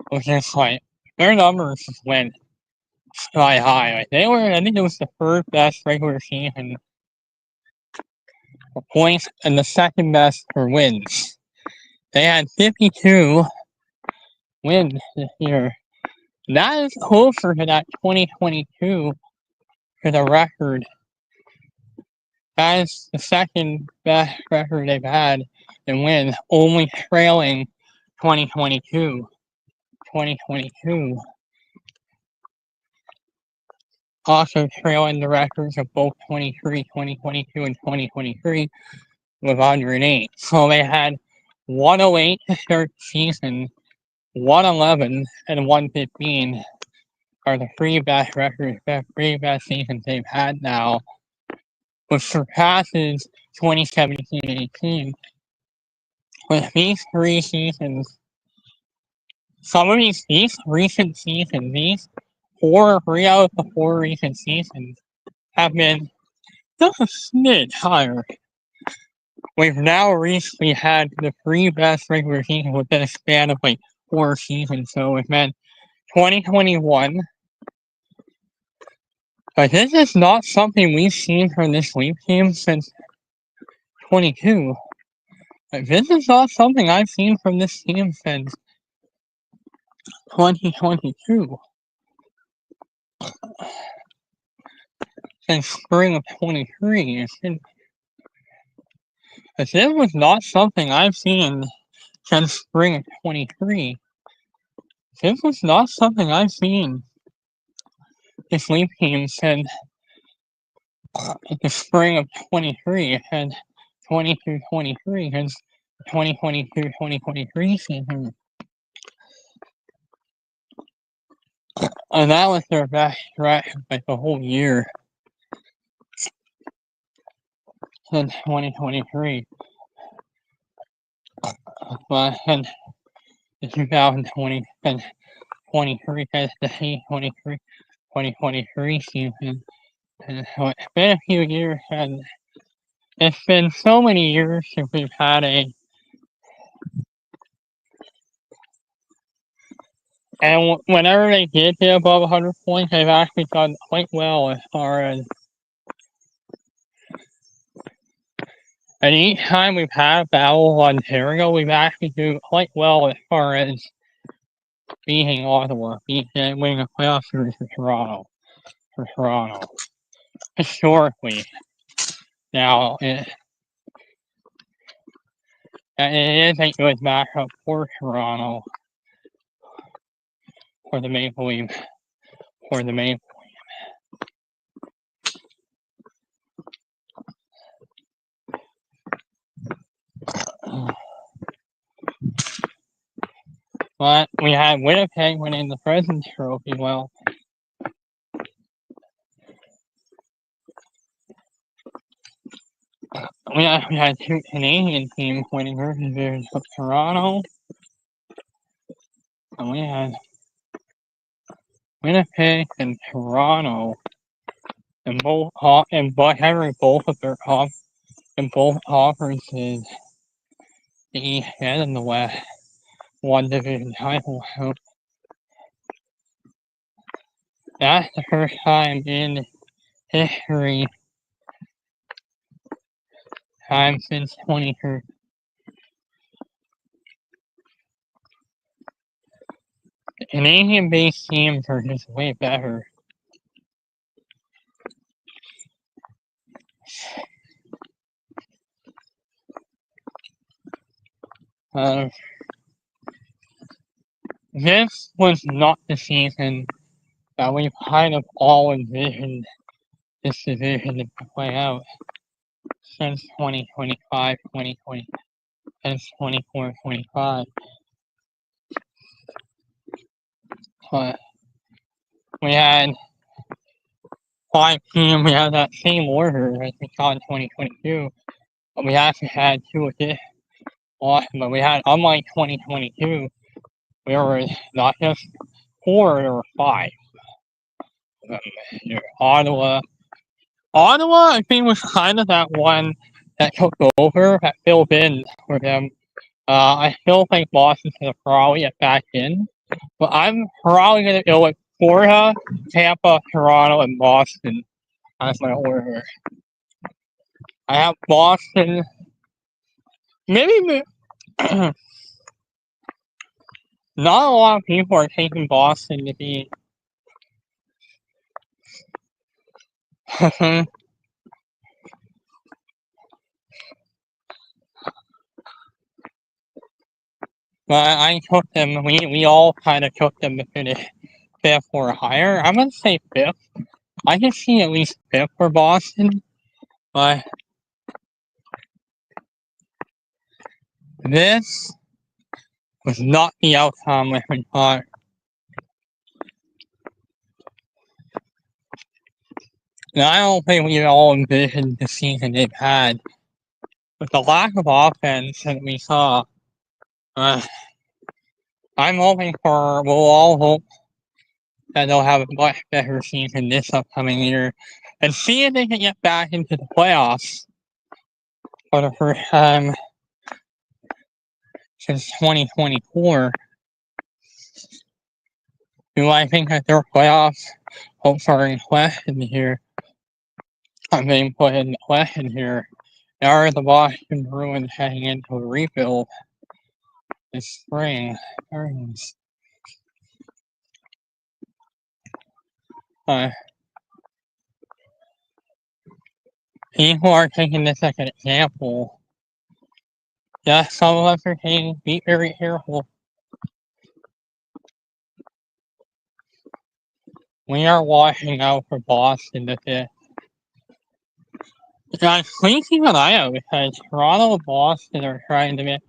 which is like their numbers just went sky high. Like I think it was the third best regular season for points and the second best for wins. They had 52 wins this year. That is closer to that 2022 for the record. That is the second best record they've had in wins, only trailing 2022. 2022. Also trailing the records of both 2022, and 2023 with 108. So they had 108 to start the season, 111 and 115 are the three best records, three best seasons they've had now, which surpasses 2017-18. With these three seasons, some of these recent seasons, three out of the four recent seasons have been just a smidge higher. We've now recently had the three best regular seasons within a span of like 4 seasons. So we've had 2021. But this is not something we've seen from this Leaf team since 22. Like, this is not something I've seen from this team since 2022. Since spring of 23. This was not something I've seen since spring of 23. This was not something I've seen this Leaf team since the spring of 23 and 22-23 since 2022-2023 season. And that was their best stretch like the whole year in 2023. But in the 2020 and 23 as the 2023 season. And so it's been a few years, and it's been so many years since we've had and whenever they did get above 100 points, they've actually done quite well as far as. And each time we've had a battle of Ontario, we've actually done quite well as far as beating Ottawa, winning a playoff series for Toronto. Historically. Now, it is a good matchup for Toronto, for the Maple Leafs, But we had Winnipeg winning the President's Trophy. Well, we had two Canadian teams winning their divisions of Toronto, and we had Winnipeg and Toronto, and having both of their both conferences, the East and the West, one division title. So that's the first time in history, since 2013. The Canadian-based teams are just way better. This was not the season that we kind of all envisioned this division to play out since 2025, 2020, since 24-25. But we had 5 teams, we had that same order as we saw in 2022, but we actually had 2 additions. But we had, unlike 2022, we were not just 4, there were 5. Ottawa, I think, was kind of that one that took over, that filled in for them. I still think Boston's going to probably get back in, but I'm probably going to go with Florida, Tampa, Toronto, and Boston. That's my order. I have Boston. Maybe not a lot of people are taking Boston to be. But I took them. We all kind of took them to finish fifth or higher. I'm gonna say fifth. I can see at least fifth for Boston, but this was not the outcome we thought. Now, I don't think we all envisioned the season they've had. With the lack of offense that we saw, I'm hoping we'll all hope that they'll have a much better season this upcoming year and see if they can get back into the playoffs for the first time since 2024. Do I think that their playoffs hopes are in question here? I'm being put in question here. Are the Boston Bruins heading into a rebuild this spring? People are taking this as an example. Yes, some of us are saying be very careful. We are watching out for Boston this year. I'm thinking what I know because Toronto and Boston are trying to get.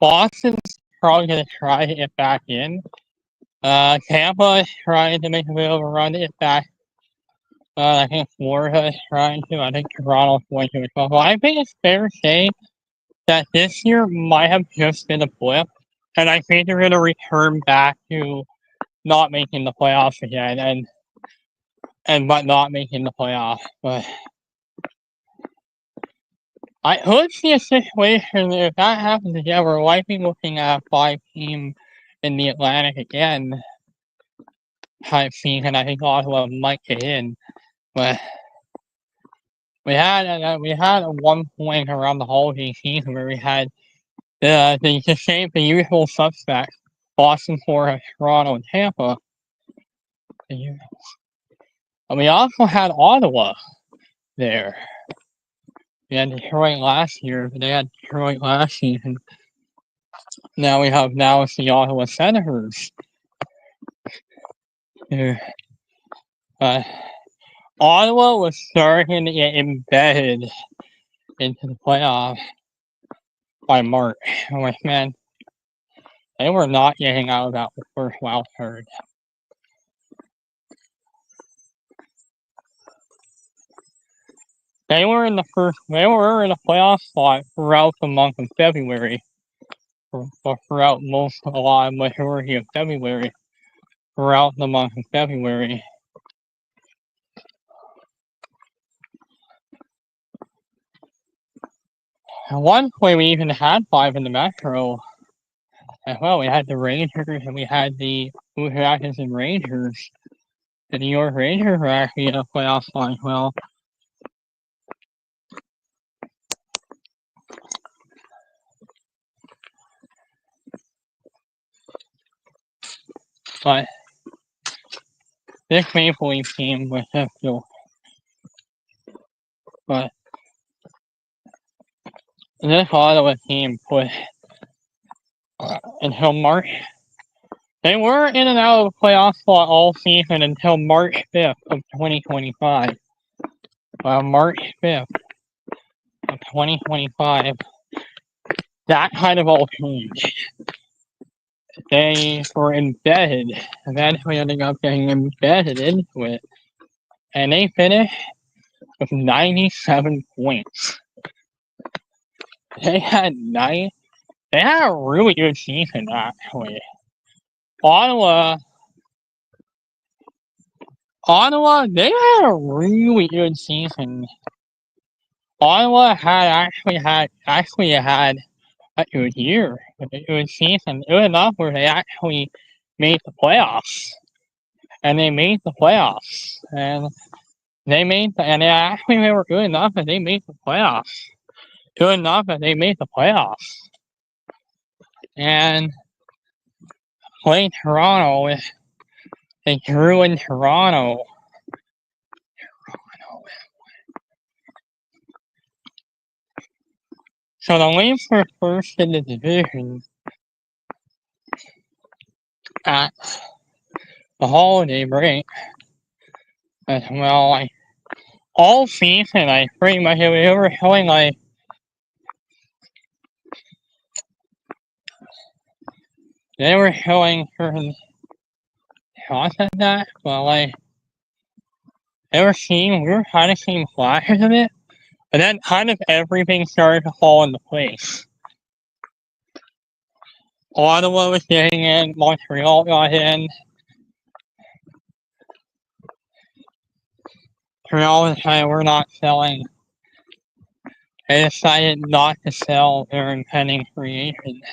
Boston's probably going to try to get back in. Tampa is trying to make a bit of a run to get back. I think Florida is trying to. I think Toronto's going to as well. So I think it's fair to say that this year might have just been a blip, and I think they're going to return back to not making the playoffs again, but not making the playoffs. But I could see a situation if that happens again. We're likely looking at a 5-team in the Atlantic again type season. I think Ottawa might get in, but we had at one point around the holiday season where we had the usual suspects: Boston, Florida, Toronto, and Tampa. And we also had Ottawa there. We had Detroit last year, but they had Detroit last season. Now it's the Ottawa Senators. Ottawa was starting to get embedded into the playoffs by March. I'm like, man, they were not getting out of that first wild card. They were in the playoff spot throughout the month of February. Throughout majority of February. Throughout the month of February. At one point we even had 5 in the Metro. As well, we had the Rangers and we had the Blue Jackets and Rangers. The New York Rangers were actually in a playoff spot as well. But this Maple Leaf team was just still. But this Ottawa team put until March. They were in and out of the playoff spot all season until March 5th of 2025. March 5th of 2025. That kind of all changed. They were embedded, eventually ending up getting embedded into it. And they finished with 97 points. They had a really good season, actually. Ottawa, they had a really good season. Ottawa had a good year, a good season. It was enough where they actually made the playoffs. and they made the playoffs. And they were good enough that they made the playoffs. Good enough that they made the playoffs. And played Toronto. They drew in Toronto. So the Leafs were first in the division at the holiday break. As well, all season, pretty much, we were showing, they were showing certain shots at that, but, we were kind of seeing flashes of it, but then kind of everything started to fall into place. Ottawa was getting in, Montreal got in. Montreal decided we're not selling. They decided not to sell their impending free agent.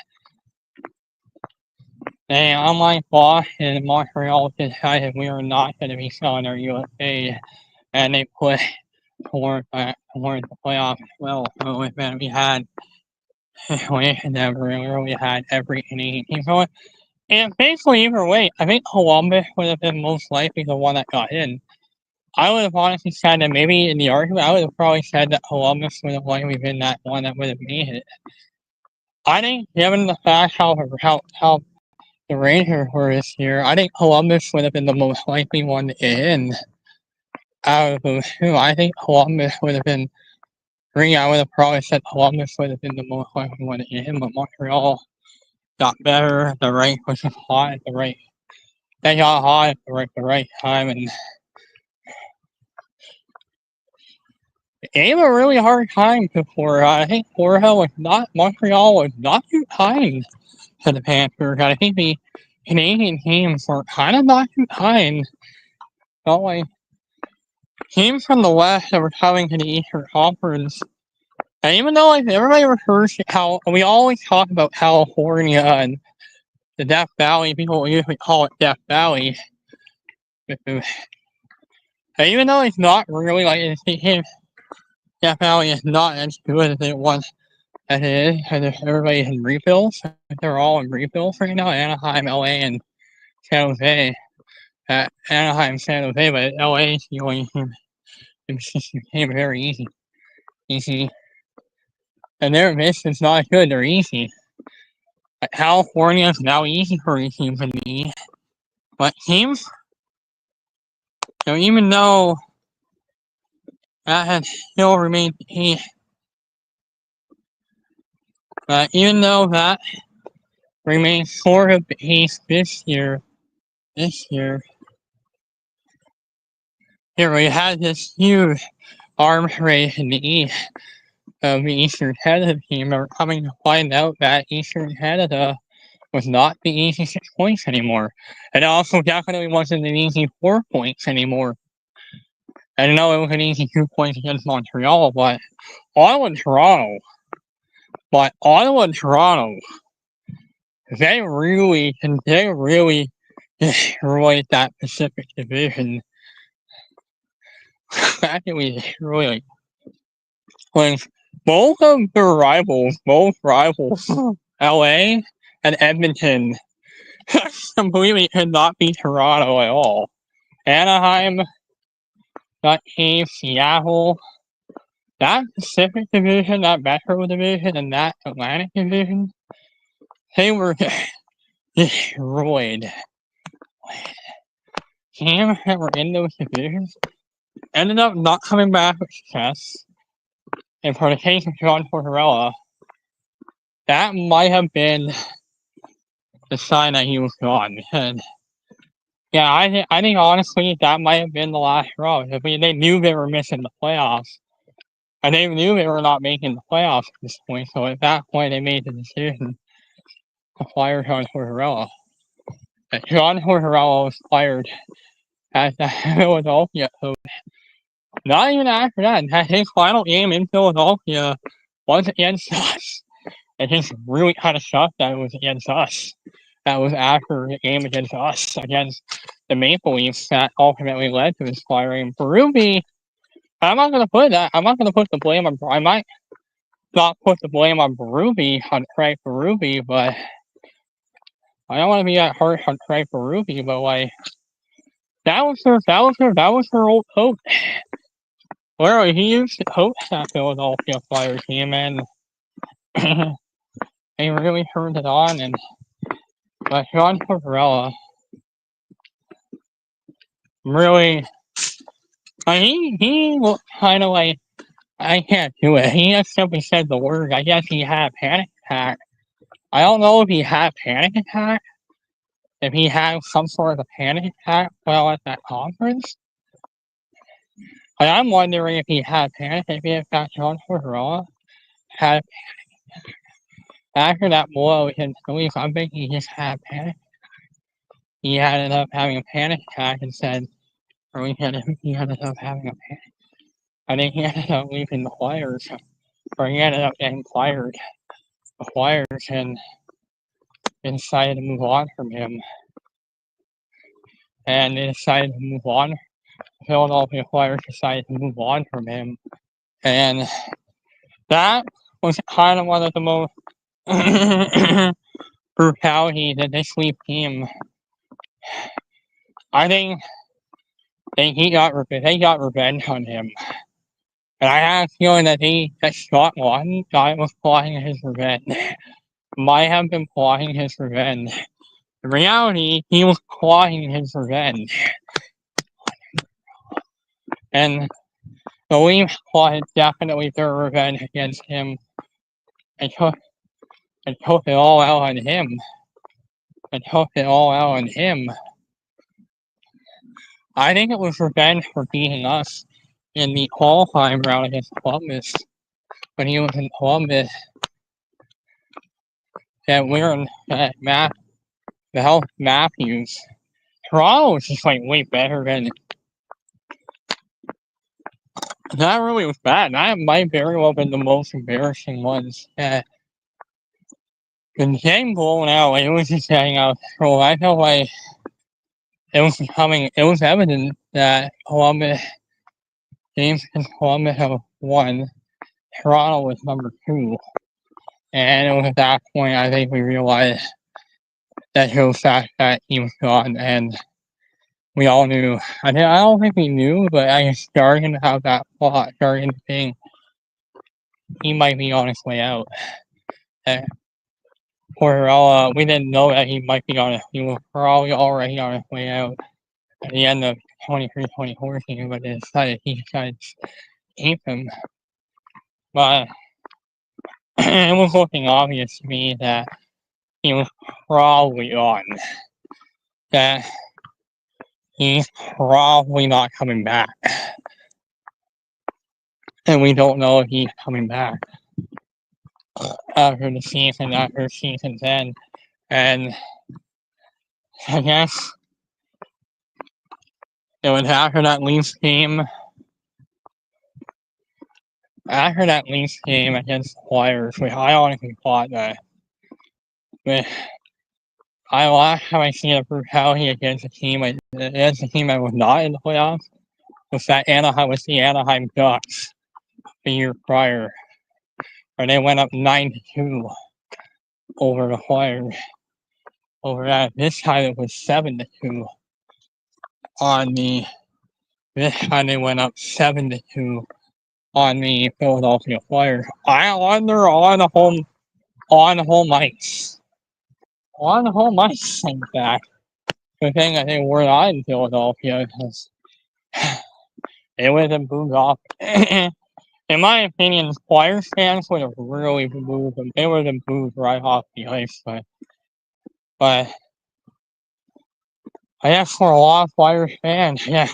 They, unlike Boston, Montreal decided we are not going to be selling our UFA, and they put toward the playoffs as well. So we had situation that we had every Canadian team going. And basically, either way, I think Columbus would have been most likely the one that got in. I would have honestly said that maybe in the argument, I would have probably said that Columbus would have likely been that one that would have made it. I think, given the fact how the Rangers were this year, I think Columbus would have been the most likely one to get in out of those two. I think Columbus would have been. I would have probably said Columbus would have been the most likely one to get in, but Montreal got better. The rank was hot at the right. They got hot at the right time, and it gave a really hard time before. I think Montreal was not too kind to the Panthers. I think the Canadian teams were kind of not too kind. Felt like teams from the West that were coming to the Eastern Conference. And even though everybody refers to how we always talk about California and the Death Valley, people usually call it Death Valley. And even though it's not really Death Valley is not as good as it was as it is, because everybody's in rebuilds. They're all in rebuilds right now. Anaheim, LA, and San Jose. Anaheim, San Jose, but LA is the only team. It's just became very easy. And their mission's not good, they're easy. California is now easy for a team to be. But teams, even though that has still remained the case, even though that remains sort of the case this year, here we had this huge arms race in the East of the Eastern Canada team, and we're coming to find out that Eastern Canada was not the easy 6 points anymore. And it also definitely wasn't an easy 4 points anymore. I know it was an easy 2 points against Montreal, but Ottawa and Toronto, they really destroyed that Pacific Division. Actually, really, when both rivals, LA and Edmonton, completely could not beat Toronto at all. Anaheim got caved, Seattle. That Pacific Division, that Metro Division, and that Atlantic Division, they were destroyed. Teams that were in those divisions ended up not coming back with success. And for the case of John Tortorella, that might have been the sign that he was gone. And yeah, I think honestly that might have been the last straw. I mean, they knew they were missing the playoffs. And they knew they were not making the playoffs at this point. So at that point, they made the decision to fire John Tortorella. And John Tortorella was fired at the Philadelphia coach. Not even after that. His final game in Philadelphia was against us. It just really kind of sucked that it was against us. That was after the game against us, against the Maple Leafs that ultimately led to his firing. Berube, I'm not going to put that. I'm not going to put the blame on. I might not put the blame on Berube, on Craig Berube, but I don't want to be that harsh on Craig Berube. But like that was her old coach. Literally, he used to coach that Philadelphia Flyers team, and they really turned it on. And but John Tortorella really, he looked kind of like. I can't do it. He just simply said the word. I guess he had a panic attack. I don't know if he had a panic attack. If he had some sort of a panic attack while at that conference. I'm wondering if he had a panic. Maybe if that John Tortorella had after that blow against the Leafs, I'm thinking he just had a panic. He ended up having a panic attack and said, or he ended up having a panic. I think he ended up leaving the Flyers, or he ended up getting fired. The Flyers and decided to move on from him. And they decided to move on. The Philadelphia Flyers decided to move on from him. And that was kind of one of the most brutality that this Leaf team. I think they got revenge on him. And I have a feeling that Scott Laughton guy was plotting his revenge. Might have been plotting his revenge. In reality, he was plotting his revenge. And the Leafs plotted definitely their revenge against him and took it all out on him. I think it was revenge for beating us in the qualifying round against Columbus. When he was in Columbus, that learned that Matthews. Toronto was just like way better than. That really was bad. That might very well have been the most embarrassing ones. The game blown out, it was just getting out of control. I felt like it was evident that games against Columbus have won. Toronto was number 2. And it was at that point I think we realized that it was that he was gone, and we all knew. I don't think we knew, but I was starting to have that thought, starting to think he might be on his way out. Tortorella, we didn't know that he might be he was probably already on his way out at the end of 23-24 season, but he decided to keep him. But it was looking obvious to me that he was probably on. That he's probably not coming back. And we don't know if he's coming back after season's end. And I guess it was after that Leafs game against the Flyers, I honestly thought that last time I seen a brutality against a team that was not in the playoffs was the Anaheim Ducks the year prior, where they went up 9-2 over the Flyers. Over that, this time it was 7-2 this time they went up 7-2 on the Philadelphia Flyers. On the home ice. On the home ice, in fact. The thing I think we're not in Philadelphia because it would have booed off. In my opinion, Flyers fans would have really booed them. They would have booed right off the ice, but I guess for a lot of Flyers fans, I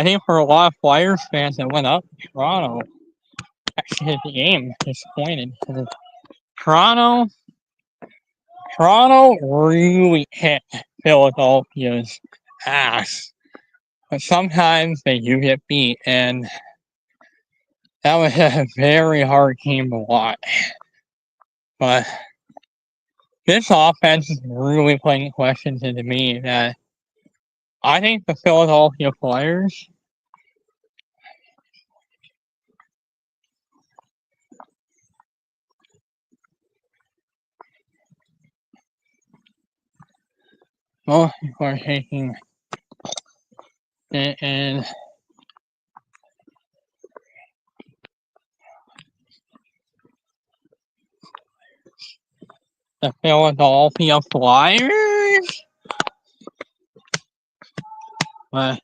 think for a lot of Flyers fans that went up to Toronto, actually hit the game, disappointed. Toronto really hit Philadelphia's ass. But sometimes they do get beat, and that was a very hard game to watch. But This offense is really putting questions into me that I think the Philadelphia Flyers most people are taking it in the Philadelphia Flyers. But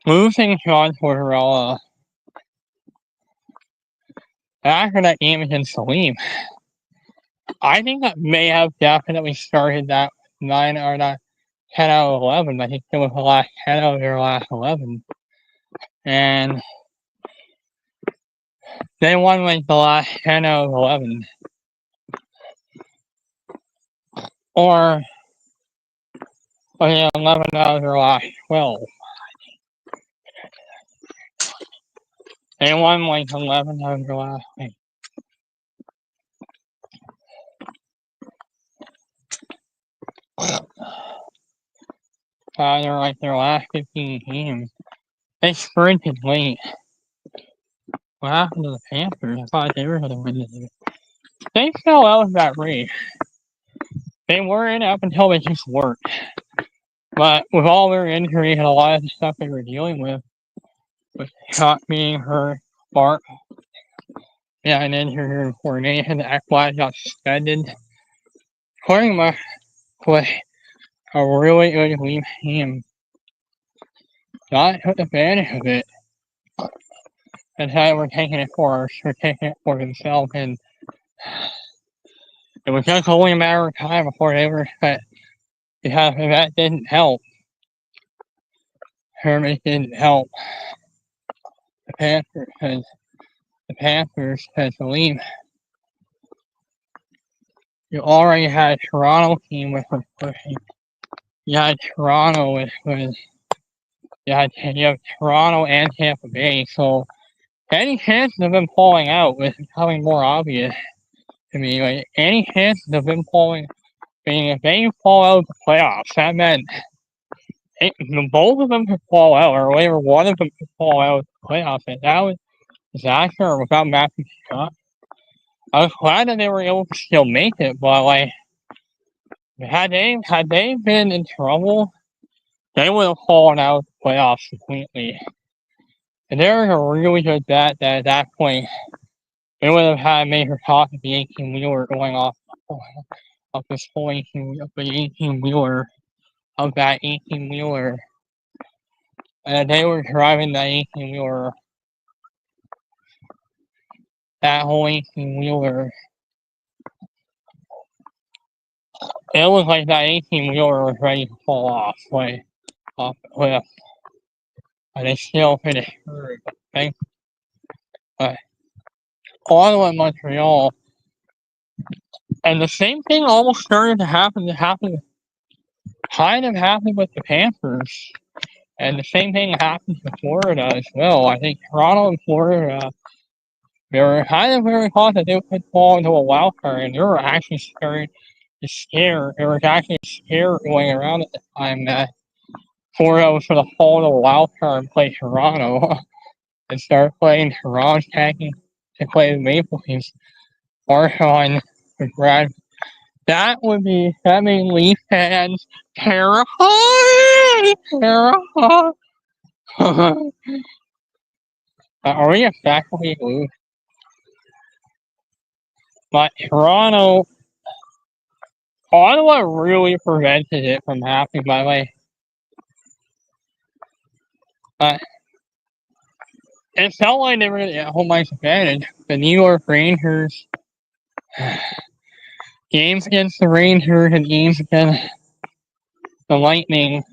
losing John Tortorella after that game against the Leafs, I think that may have definitely started that 9 or that 10 out of 11. I think it was the last 10 out of their last 11. And they won like the last 10 out of 11. Or 11 out of their last 12. They won like 11 out of their last. They're like their last 15 games. They sprinted late. What happened to the Panthers? I thought they were going to win this game. They fell out of that race. They were in up until they just weren't. But with all their injuries and a lot of the stuff they were dealing with Scott being hurt, Bart, an injury coordination, Ekblad got suspended. Klingberg was a really good Leaf team. Not took advantage of it. And how they were taking it for themselves, and it was just only a matter of time before they were set. Because that didn't help. Herman didn't help the Panthers, because the Leafs, you already had a Toronto team with was pushing. You had Toronto you have Toronto and Tampa Bay, so any chances of them falling out was becoming more obvious to me. Like any chances of them falling, if they fall out of the playoffs, that meant both of them could fall out, or whatever one of them could fall out of the playoffs, and that was disaster or without Matthew Scott. I was glad that they were able to still make it, but like had they been in trouble, they would have fallen out of the playoffs completely. And there was a really good bet that at that point they would have had major talk of the 18-wheeler going off of this whole 18-wheeler of that 18-wheeler. And they were driving that 18-wheeler. That whole 18-wheeler. It was like that 18-wheeler was ready to fall off the cliff. And they still finished third. But Ottawa and Montreal. And the same thing almost started to happen kind of happened with the Panthers. And the same thing happened to Florida as well. I think Toronto and Florida, they were kind of very thought that they could fall into a wild card, and they were actually scared. There was actually a scare going around at the time that Florida was going to fall into a wild card and play Toronto and start playing Toronto tagging to play the Maple Leafs. Marshawn would grab. That made Leaf fans terrified. Are we exactly lose? But Ottawa really prevented it from happening, by the way. It felt like they were going to get home ice advantage. The New York Rangers, games against the Rangers and games against the Lightning,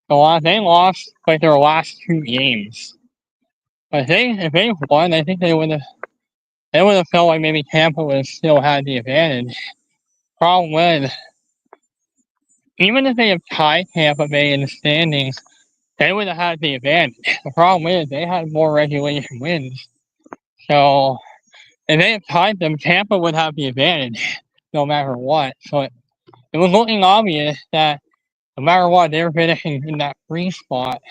they lost like their last 2 games. But if they won, I think they would have felt like maybe Tampa would have still had the advantage. Problem was, even if they have tied Tampa Bay in the standings, they would have had the advantage. The problem is they had more regulation wins. So if they had tied them, Tampa would have the advantage. no matter what. So it was looking obvious that no matter what, they were finishing in that free spot.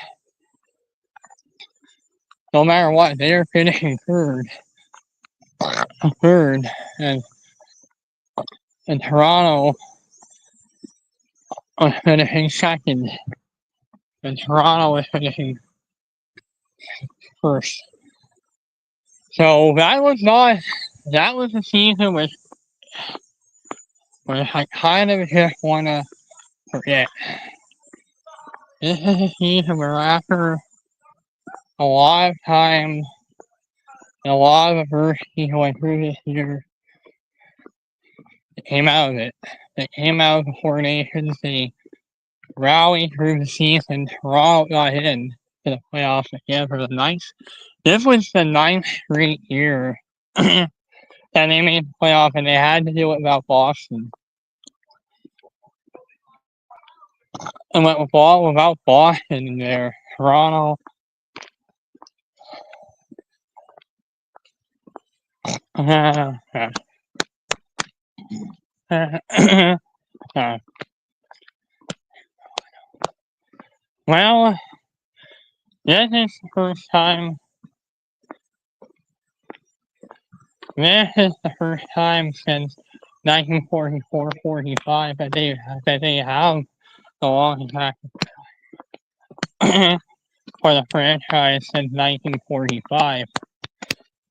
No matter what, they were finishing third. And Toronto was finishing second. And Toronto was finishing first. So that was a season which I kind of just want to forget. This is a season where after a lot of time and a lot of adversity going through this year, they came out of it. They came out of the Four Nations. They rallied through the season. Toronto got in to the playoffs again for the ninth. This was the ninth straight year that they made the playoff, and they had to do it without Boston. And without Boston in there, Toronto well, this is the first time. This is the first time since 1944-45 that they have the longest active for the franchise since 1945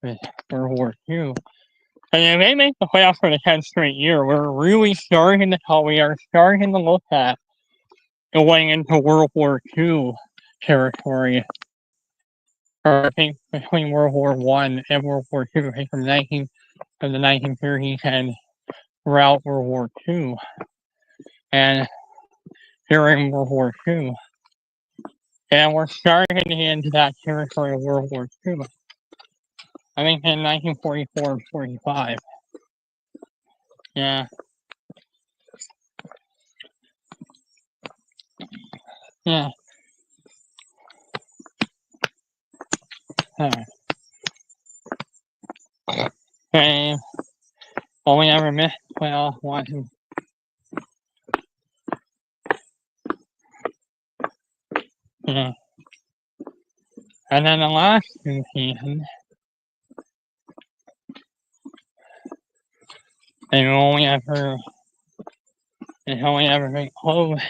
with World War II. And if they make the playoffs for the 10th straight year, we are starting to look at going into World War II territory. Or I think between World War I and World War II, I think from the 1930s and throughout World War II. And during World War II. And we're starting to get into that territory of World War II. I think in 1944 and 45. Yeah. Yeah. And only ever missed playoff watching. Yeah. And then the last two seasons, it's only ever been close.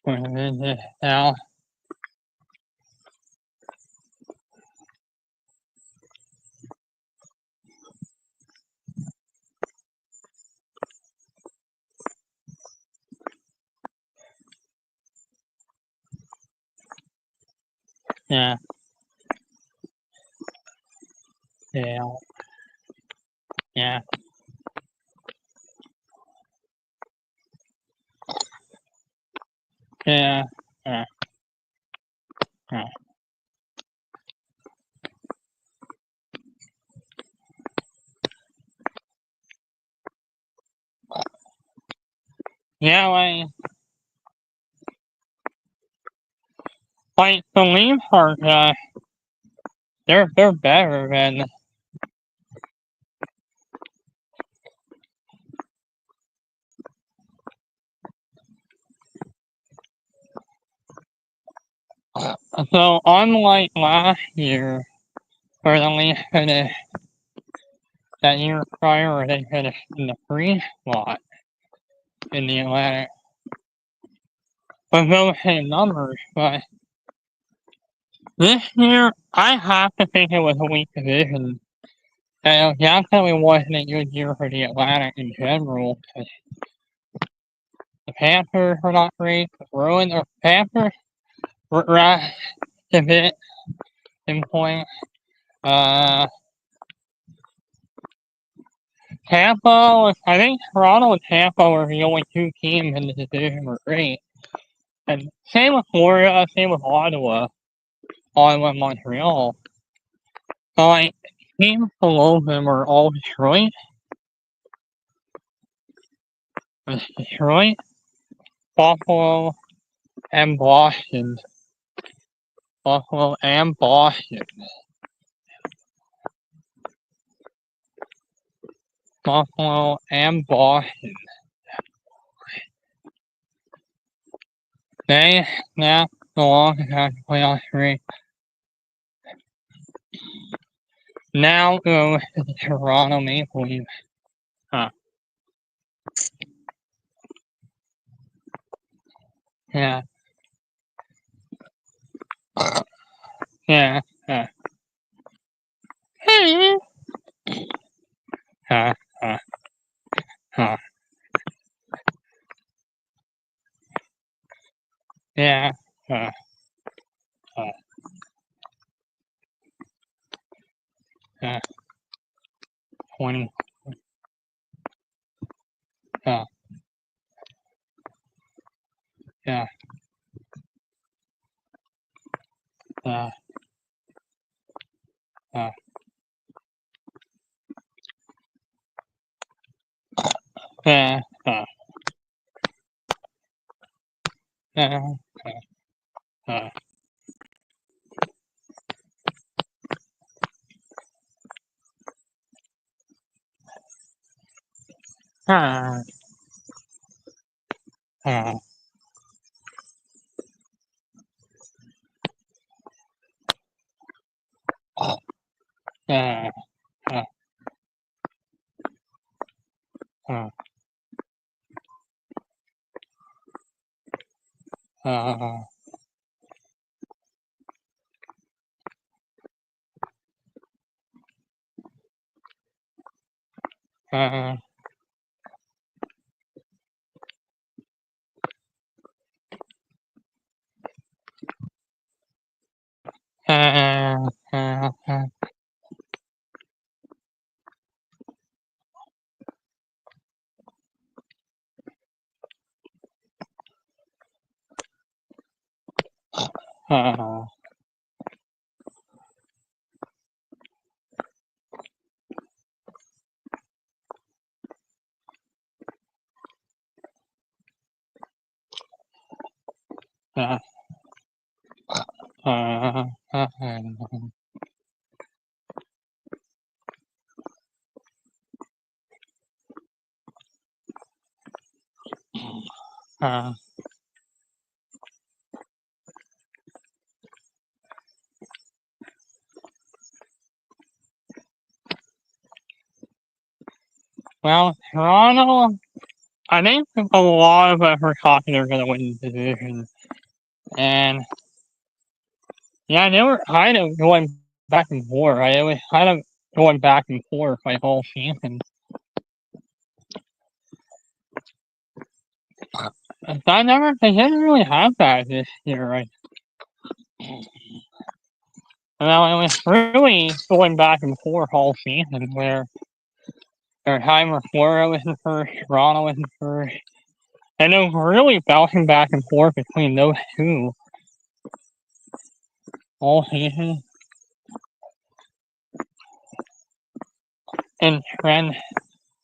When it is now. Yeah. Yeah. Yeah. Yeah. Yeah. Yeah. Yeah, like the Leafs are they're better than so unlike last year where the Leafs finished that year prior where they finished in the free slot in the Atlantic with those same numbers, but this year I have to think it was a weak division. And it definitely wasn't a good year for the Atlantic in general, because the Panthers were not great. The Panthers were a bit in point. Tampa I think Toronto and Tampa were the only two teams in the division were great. And same with Florida, same with Ottawa and Montreal. So like teams below them are all Detroit. Detroit, Buffalo, and Boston. Buffalo and Boston. Buffalo, and Boston. They now belong at the playoff three. Now go to the Toronto Maple Leafs. Huh. Yeah. Yeah. Huh. Huh. Huh. Huh. Yeah. Huh. Huh. Huh. 20. Huh. Yeah. Huh. Huh. Yeah. Huh. Yeah. Huh. Huh. Huh. Yeah. Huh. Huh. Huh. Huh. Huh. Huh. Huh. Huh. Well, Toronto, I think a lot of us were talking they're going to win the division. And, yeah, they were kind of going back and forth. Right? It was kind of going back and forth like all season. They didn't really have that this year, right? Well, it was really going back and forth all season where there were times where Florida was in first, Toronto was in first. And it was really bouncing back and forth between those two all season. And then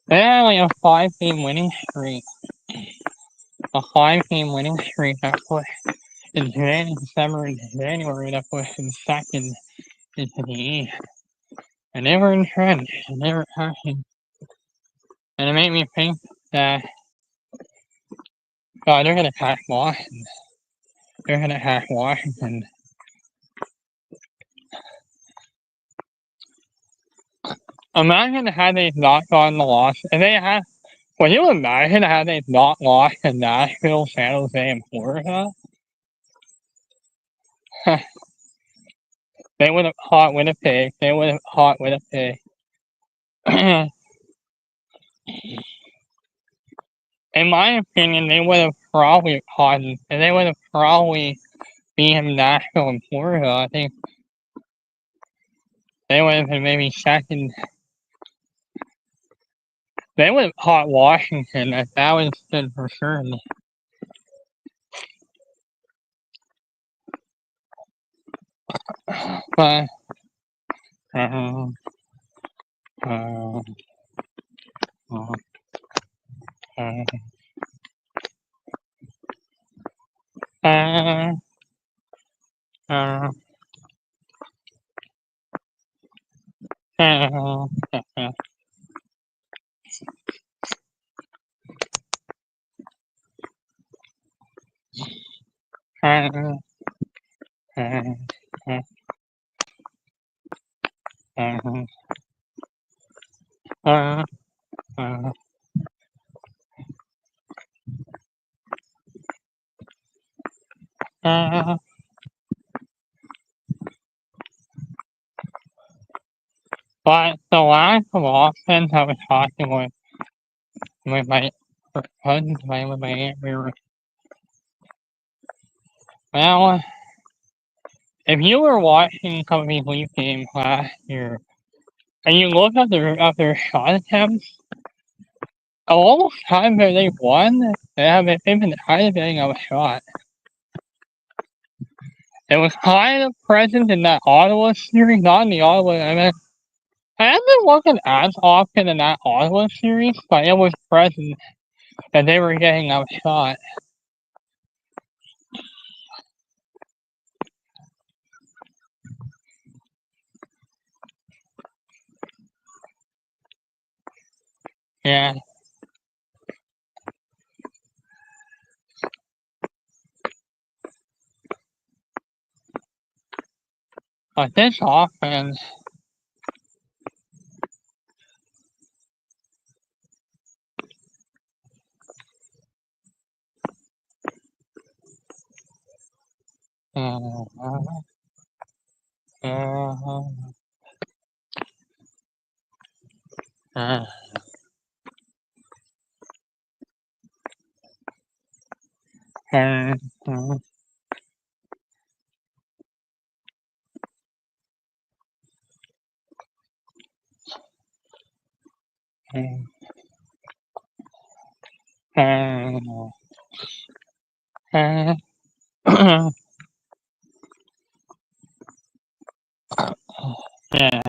they had like a 5-game winning streak. A 5-game winning streak that put in December and January that put in second into the East. And they were entrenched and they were passing. And it made me think that God, they're gonna pack Boston. They're gonna hack Washington. Imagine had they not gotten the loss. And they had Can you imagine had they not lost to Nashville, San Jose, and Florida? They would have caught Winnipeg. They would have caught Winnipeg. In my opinion, they would have probably caught, and they would have probably beaten Nashville and Florida. I think they would have been maybe second. They would have caught Washington if that was good for sure. But uh, uh, uh, uh, uh, uh, But the last of offense I was talking with my husband, with my aunt, we were, well, if you were watching some of these Leaf games last year, and you look at their shot attempts, a lot of times that they've won, they've been kind of getting out of shot. It was kind of present in that Ottawa series, not in the Ottawa. I haven't been looking as often in that Ottawa series, but it was present that they were getting outshot. Yeah. But this offense, yeah.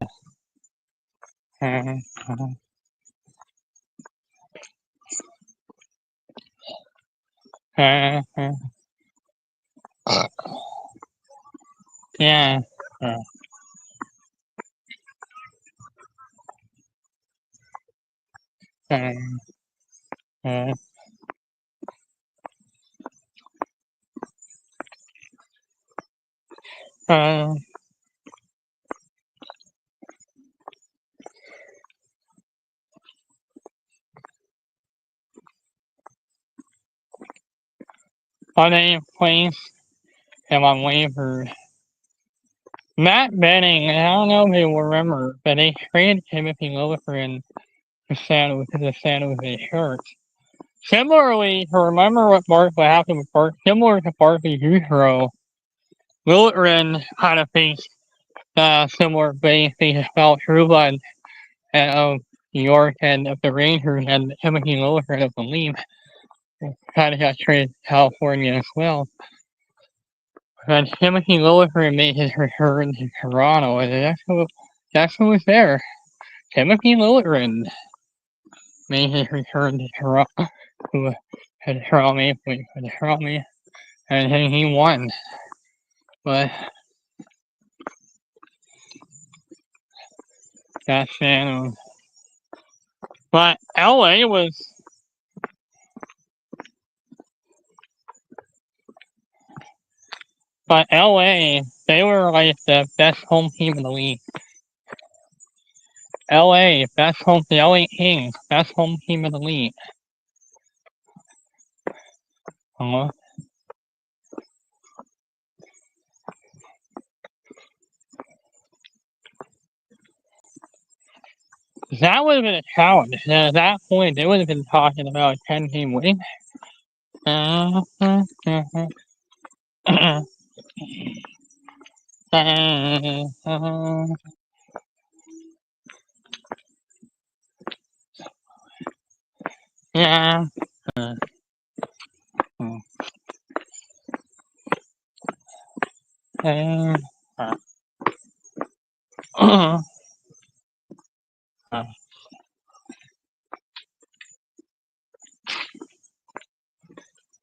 Are they in place and on waivers? Matt Benning, I don't know if you remember, but they traded Timothy Liljegren to the San Jose Sharks. Similarly, to remember what happened with Bart, similar to Barclay Goodrow, Liljegren kind of faced similar fate as Val Trouba of New York and of the Rangers, and Timothy Liljegren of the Leafs kind of got traded to California as well. And Timothy Liljegren made his return to Toronto, and that's who was there. Timothy Liljegren made his return to Toronto, to the Toronto Maple Leafs, for the Toronto Maple Leafs, and he won. But that's but LA was. But LA, they were like the best home team in the league. LA, the LA Kings, best home team in the league. That would have been a challenge. At that point, they would have been talking about a 10-game winning. Yeah.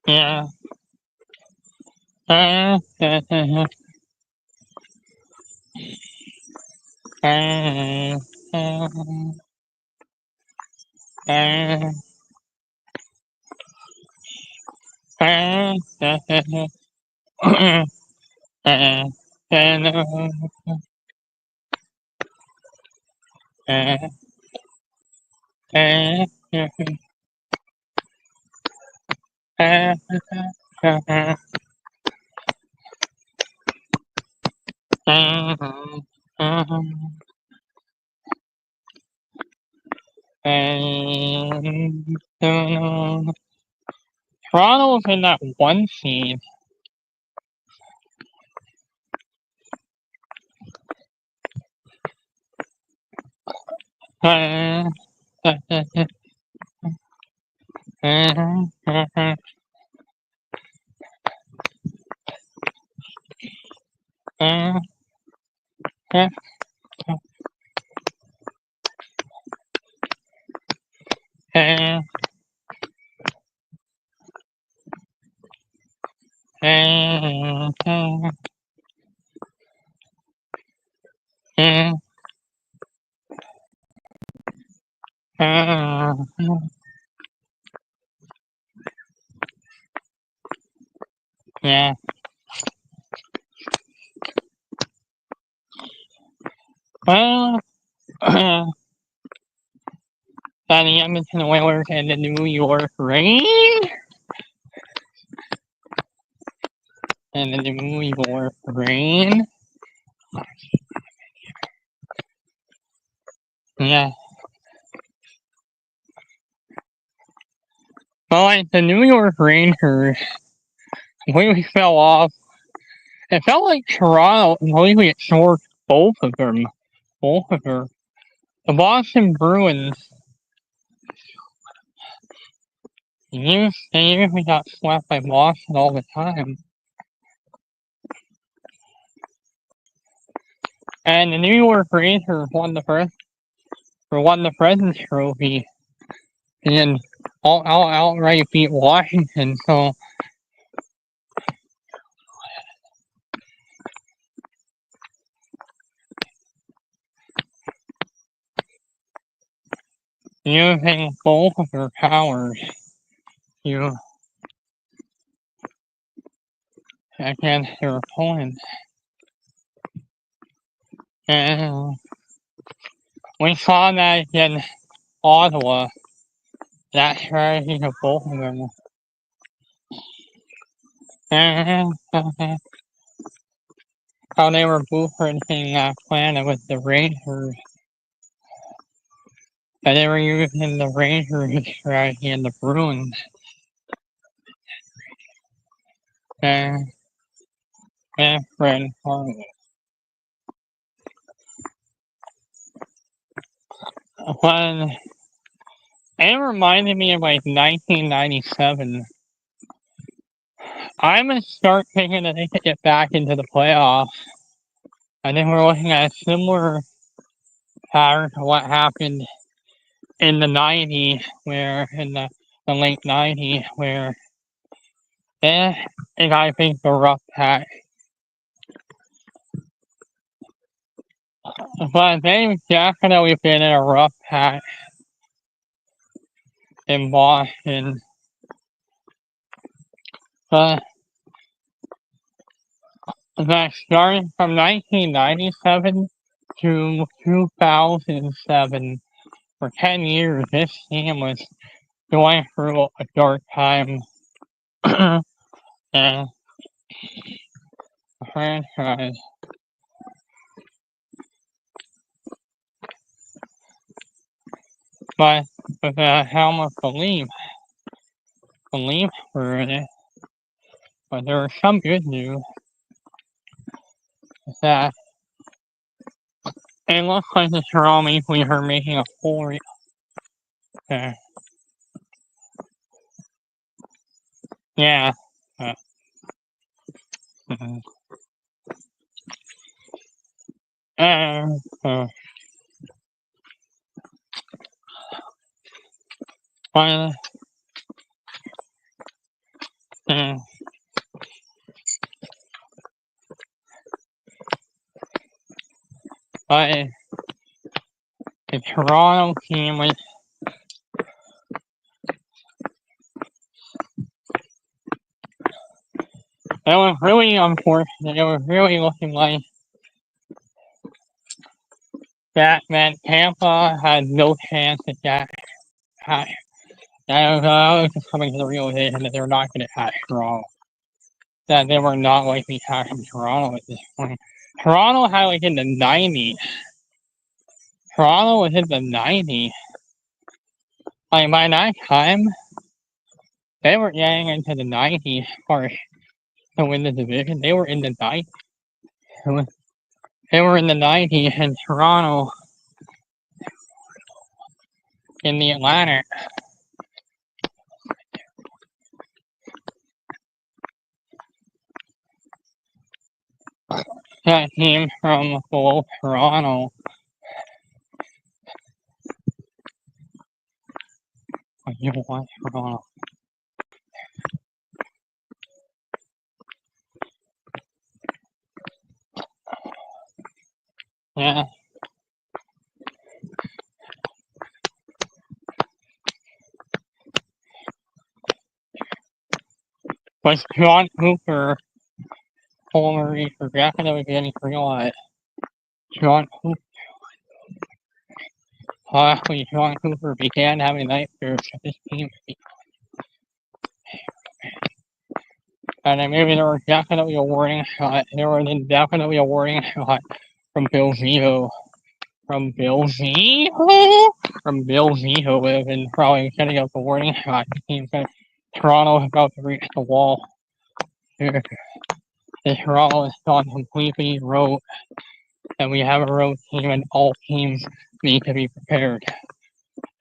Yeah. uh, Toronto's in that one seed. Yeah. Well, the Edmonton Oilers and the New York Rangers. And the New York Rangers. Yeah. Well, like the New York Rangers completely fell off. It felt like Toronto completely ignored both of them. Both of them. The Boston Bruins, they usually got swept by Boston all the time. And the New York Rangers won the President's Trophy and outright beat Washington. So using both of their powers to against their opponents. And we saw that against Ottawa, that strategy of both of them. And how they were blueprinting that plan with the Rangers. And they were using the Rangers strategy and the Bruins. And Fred Harvey. When it reminded me of like 1997. I'm gonna start thinking that they could get back into the playoffs. I think we're looking at a similar pattern to what happened in the '90s, where in the late '90s, where it got, I think, the rough patch. But they've definitely been in a rough patch in Boston. But starting from 1997 to 2007, for 10 years, this team was going through a dark time. And the franchise. But with the helm of belief were in it. But there was some good news that it looks like the Toronto Maple Leafs are making a full yeah. Uh, uh, but, but the Toronto team was It was really unfortunate. It was really looking like that meant Tampa had no chance at that. I was just coming to the realization that they're not going to catch Toronto. That they were not likely catching Toronto at this point. Toronto had like in the 90s. Toronto was in the 90s. Like by that time, they were getting into the 90s or to win the division. They were in the 90s. They were in the 90s, and Toronto in the Atlantic. That team from below Toronto. You want Toronto. Yeah. Was John Cooper former for definitely getting realized. John Cooper. Lastly, John Cooper began having nightmares of his team. And then maybe there were definitely a warning shot. There was definitely a warning shot from Bill Zito. From Bill Zito would have been probably setting up a warning shot. Toronto is about to reach the wall. The Toronto is gone completely road, and we have a road team, and all teams need to be prepared.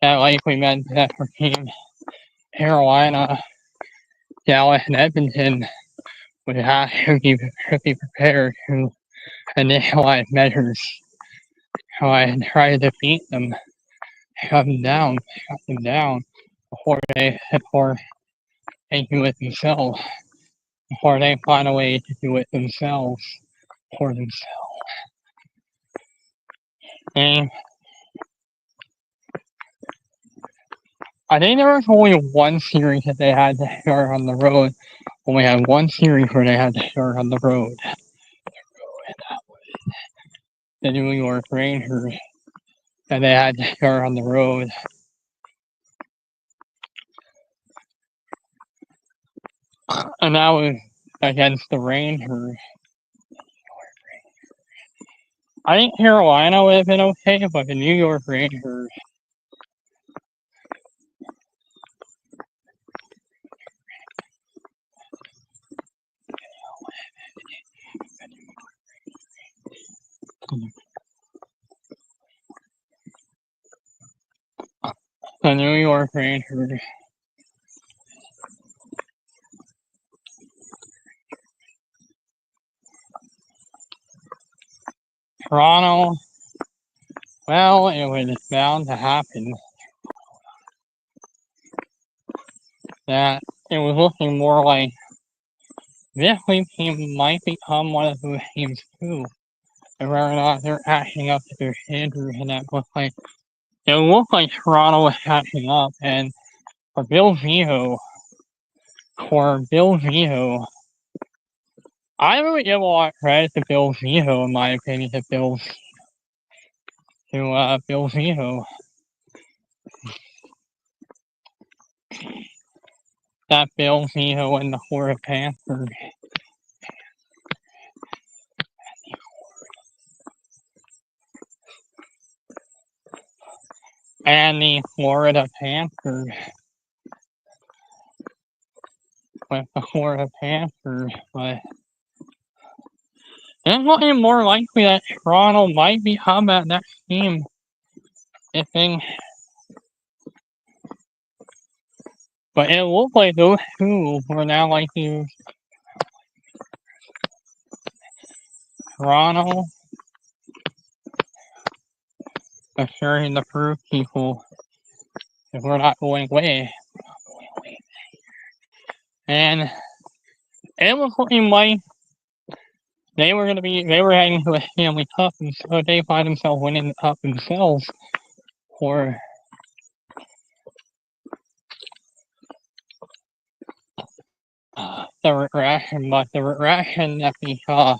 That likely meant that for Team Carolina, Dallas, and Edmonton would have to be prepared to initialize measures and try to defeat them, shut them down before they do it themselves, before they find a way to do it themselves for themselves. And I think there was only one series that they had to start on the road. Only had one series where they had to start on the road. And that was the New York Rangers. And they had to start on the road. And that was against the Rangers. I think Carolina would have been okay, but the New York Rangers. The New York Rangers. Toronto. Well, it was bound to happen. That it was looking more like this team might become one of those teams too. And whether or not they're catching up to their standards, and that looked like Toronto was catching up, and for Bill Zito, I really give a lot of credit to Bill Zito, in my opinion, to Bill Zito. That Bill Zito and the Florida Panthers. And the Florida Panthers. With the Florida Panthers, but it's looking more likely that Toronto might become that next team. But it looks like those two were now likely Toronto assuring the proof people if we're not going away. And it was looking like they were heading to a Stanley Cup, and so they find themselves winning the cup themselves for the regression, but the regression that we saw,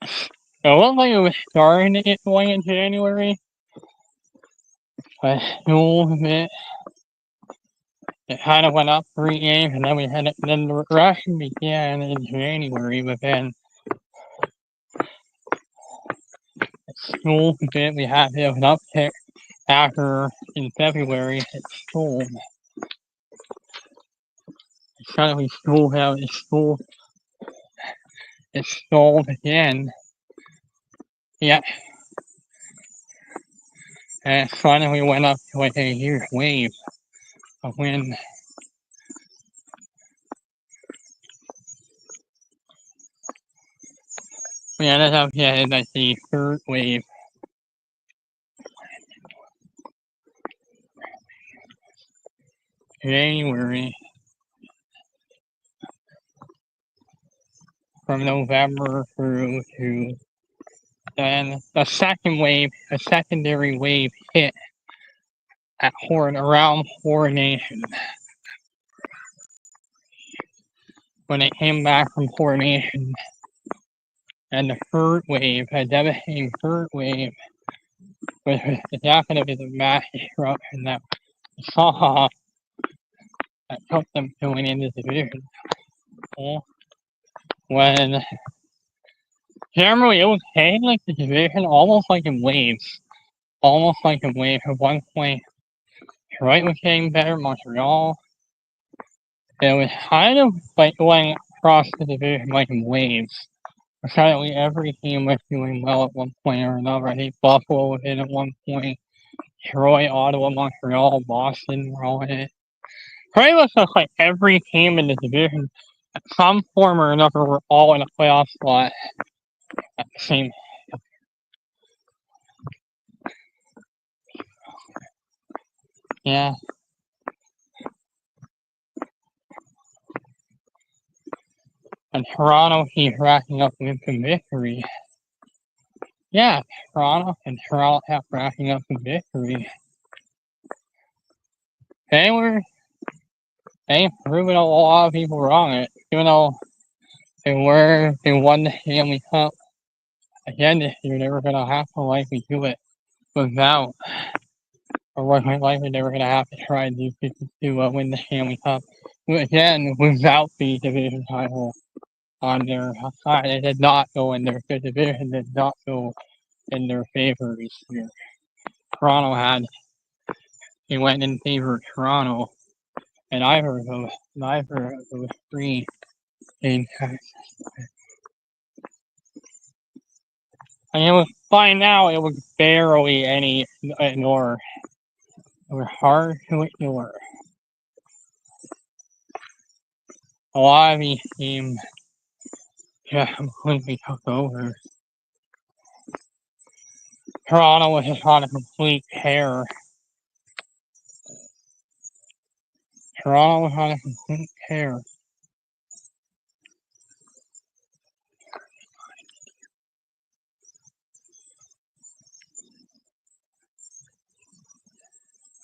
it looked like it was starting to get going in January, but movement, it kind of went up 3 games, and then then the regression began in January, but then movement, we had an uptick after in February it stalled. Suddenly it stalled again. Yeah. And it finally went up to like a huge wave of wind. We ended up getting like the third wave. January. From November through to then a secondary wave hit around Coronation. When it came back from Coronation, and the third wave, a devastating third wave, was definitely the mass destruction that we saw that took them to an end of the division. When generally it was heading like the division almost like in waves. Almost like a wave. At one point, Detroit was getting better, Montreal. It was kind of like going across the division like in waves. Apparently every team was doing well at one point or another. I think Buffalo was in at one point. Detroit, Ottawa, Montreal, Boston were all in it. Pretty much just like every team in the division at some form or another were all in a playoff slot at the same. Yeah. And Toronto keeps racking up wins and victory. Yeah, Toronto have racking up some victory. They proving a lot of people wrong. Even though they won the Stanley Cup again this year, they were gonna have to likely do it without, or likely they were gonna have to try to win the Stanley Cup again without the division title on their side. It did not go in the division did not go in their favor this year. He went in favor of Toronto, and neither of those three games. And it was by now it was barely any ignore. It was hard to ignore. A lot of these teams just completely took over. Toronto was just on a complete tear. Toronto was on a complete tear.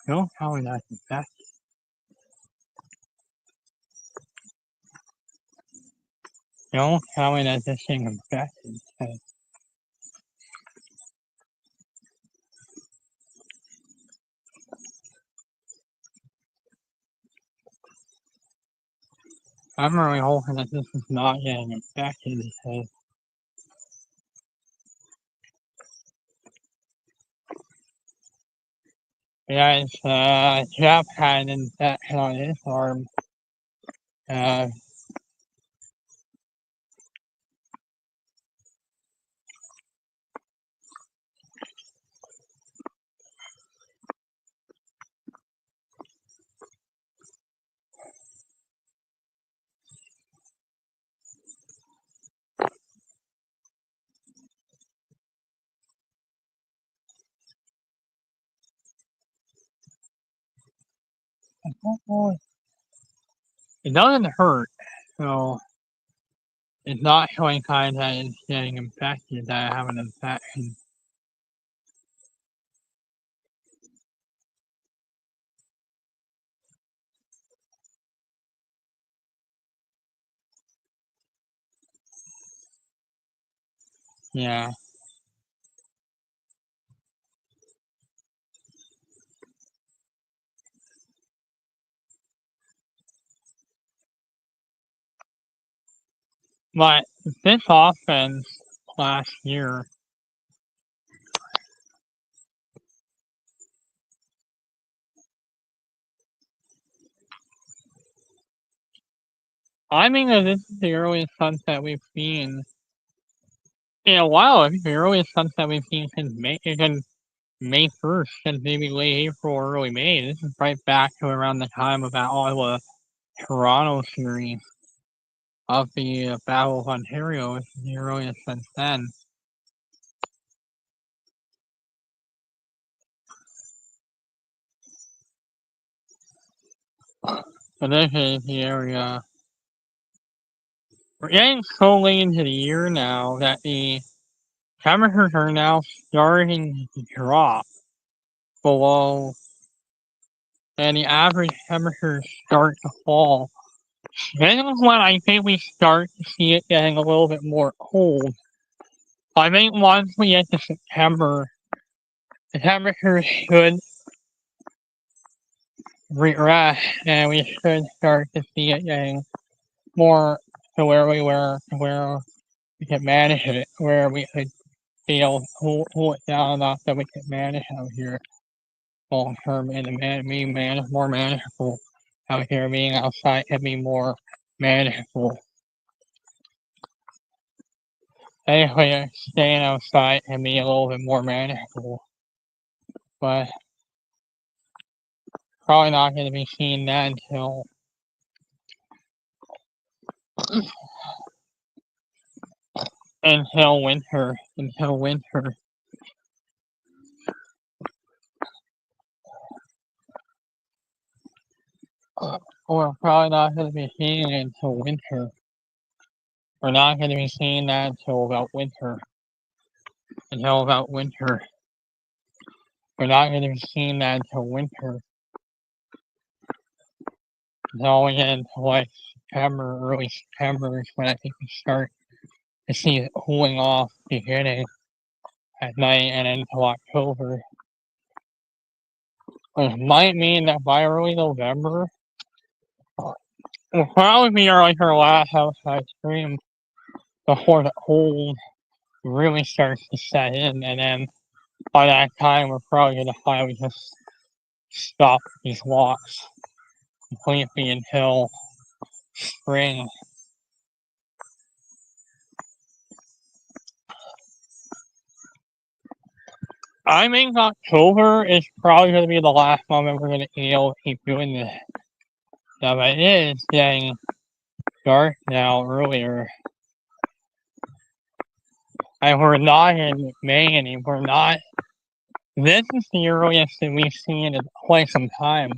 Don't tell me that's infected. Don't tell me that this thing infected. I'm really hoping that this is not getting infected because Jeff had an infection on his arm. It doesn't hurt, so it's not showing signs that it's getting infected, that I have an infection. Yeah. But this offense last year, I mean that this is the earliest sunset we've seen in a while. I think the earliest sunset we've seen since May 1st, since maybe late April or early May. This is right back to around the time of that Ottawa Toronto series of the Battle of Ontario. This is the earliest since then. So this is the area. We're getting so late into the year now that the temperatures are now starting to drop below, and the average temperatures start to fall. This is when I think we start to see it getting a little bit more cold. I think once we get to September, the temperatures should regress, and we should start to see it getting more to where we were, to where we can manage it, where we could be able to cool it down enough that we can manage out here long term, and being more manageable out here. Being outside can be more manageable. Anyway, staying outside can be a little bit more manageable, but probably not going to be seeing that until winter. We're probably not going to be seeing it until winter. We're not going to be seeing that until about winter. Until about winter. We're not going to be seeing that until winter. Until we get into like September, early September is when I think we start to see it cooling off beginning at night and into October. Which might mean that by early November, will probably be our last outside stream before the cold really starts to set in, and then by that time we're probably gonna finally just stop these walks completely until spring. I think October is probably gonna be the last moment we're gonna be able to keep doing this. Now it is getting dark now earlier. And we're not in May anymore. This is the earliest that we've seen in quite some time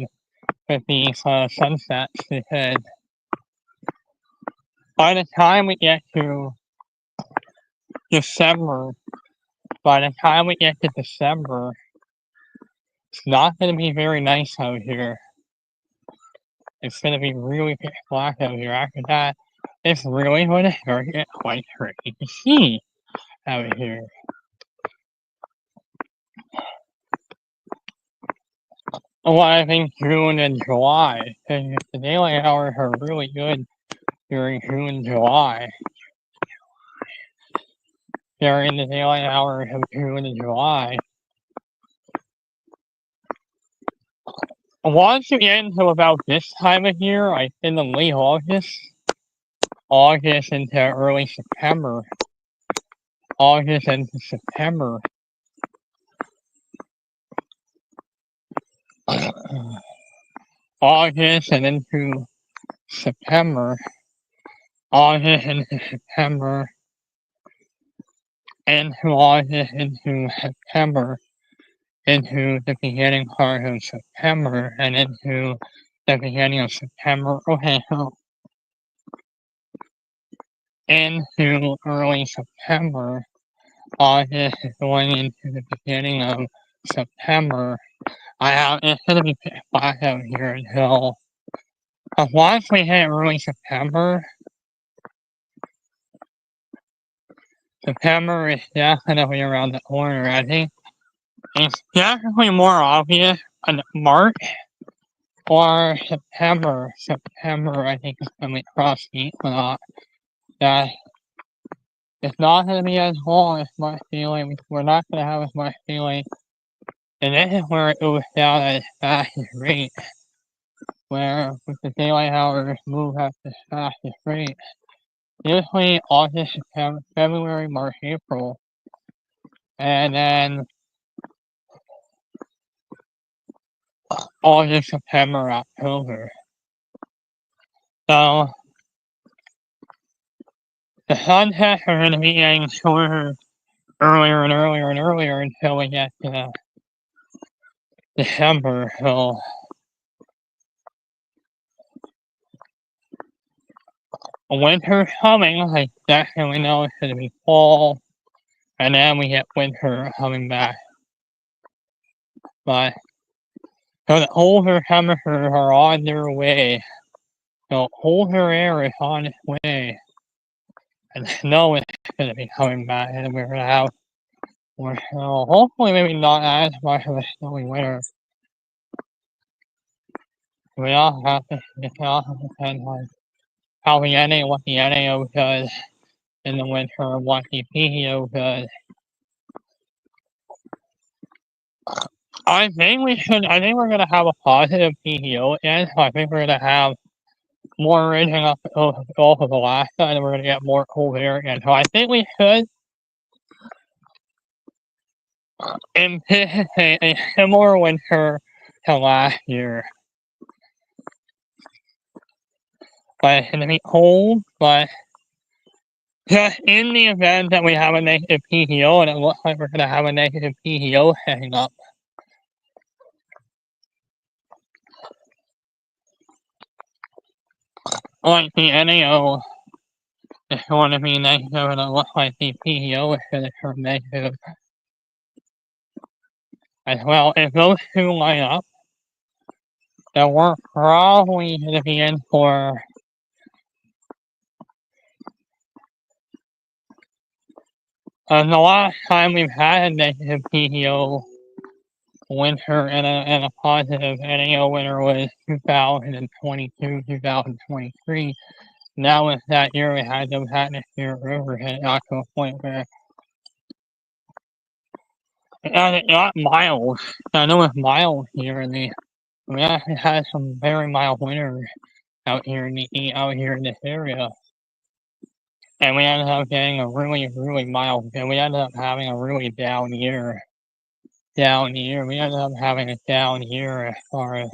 with these sunsets, because by the time we get to December, it's not going to be very nice out here. It's going to be really pitch black out here. After that, it's really going to start to get quite tricky to see out here. Well, I think June and July, because the daylight hours are really good during June and July. During the daylight hours of June and July. Once you get into about this time of year, like in the late August into early September, August into September, August and into September, August into September, into August into September, into the beginning part of September, and into the beginning of September. Okay, so into early September, August going into the beginning of September. It's gonna be pitch black out here until once we hit early September. September is definitely around the corner. I think it's definitely more obvious in March or September. September, I think, is coming across the equinox. That it's not going to be as long as much feeling. We're not going to have as much feeling. And this is where it goes down at its fastest rate. Where with the daylight hours move at the fastest rate. Usually August, September, February, March, April. And then August, September, October. So the sunsets are going to be getting shorter earlier and earlier and earlier until we get to December. So winter's coming. I definitely know it's going to be fall, and then we get winter coming back. But so the colder temperatures are on their way. So colder air is on its way, and snow is going to be coming back, and we're going to have more snow. Hopefully, maybe not as much of a snowy winter. We all have to. It also depends on how the NA, what the NAO does in the winter, and what the PTO does. I think we should. I think we're going to have a positive PTO again. So I think we're going to have more rain up off of Alaska, and we're going to get more cold air again. So I think we should anticipate a similar winter to last year. But it's going to be cold, but just in the event that we have a negative PTO, and it looks like we're going to have a negative PTO heading up. Like the NAO is going to be negative, and it looks like the PTO is going to turn negative as well. If those two line up, then we're probably going to be in for the last time we've had a negative PTO winter and a positive NAO winter was 2022, 2023. Now with that year we had those atmospheric rivers, and it got to a point where it got mild. I know it's mild here in the we actually had some very mild winters out here in this area. And we ended up getting a really, really mild, and we ended up having a really down year. We ended up having a down year as far as,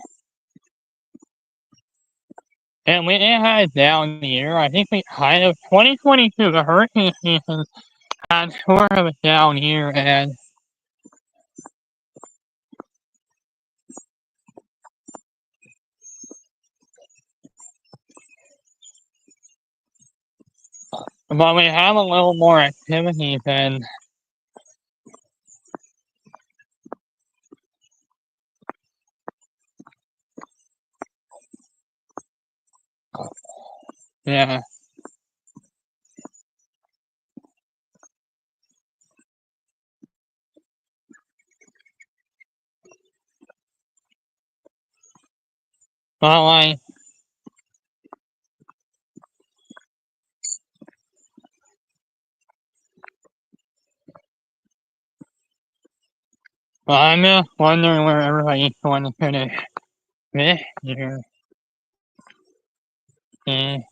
and we had a down year. I think we kind of, 2022, the hurricane season had sort of a down year, and but we have a little more activity than yeah. Well, I'm just wondering where everybody's going to finish this year. Mm.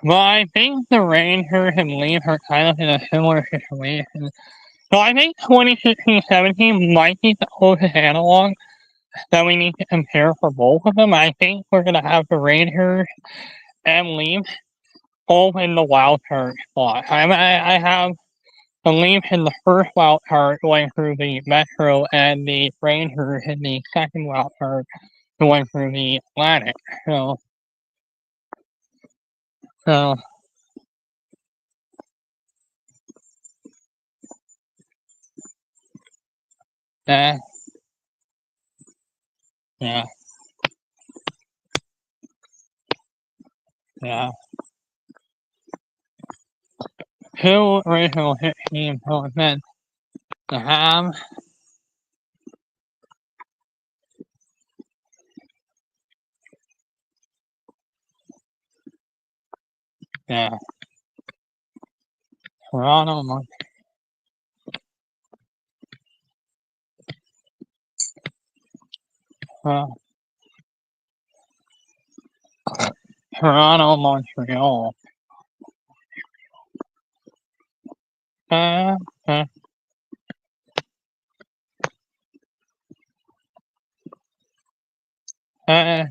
Well, I think the Rangers and Leafs are kind of in a similar situation. So I think 2016-17 might be the closest analog that we need to compare for both of them. I think we're going to have the Rangers and Leafs both in the wild card spot. I have the Leafs in the first wild card going through the Metro, and the Rangers in the second wild card going through the Atlantic. So yeah, yeah, yeah. two original hit teams were meant to have. Yeah. Toronto, Toronto, Montreal. Uh, uh, uh,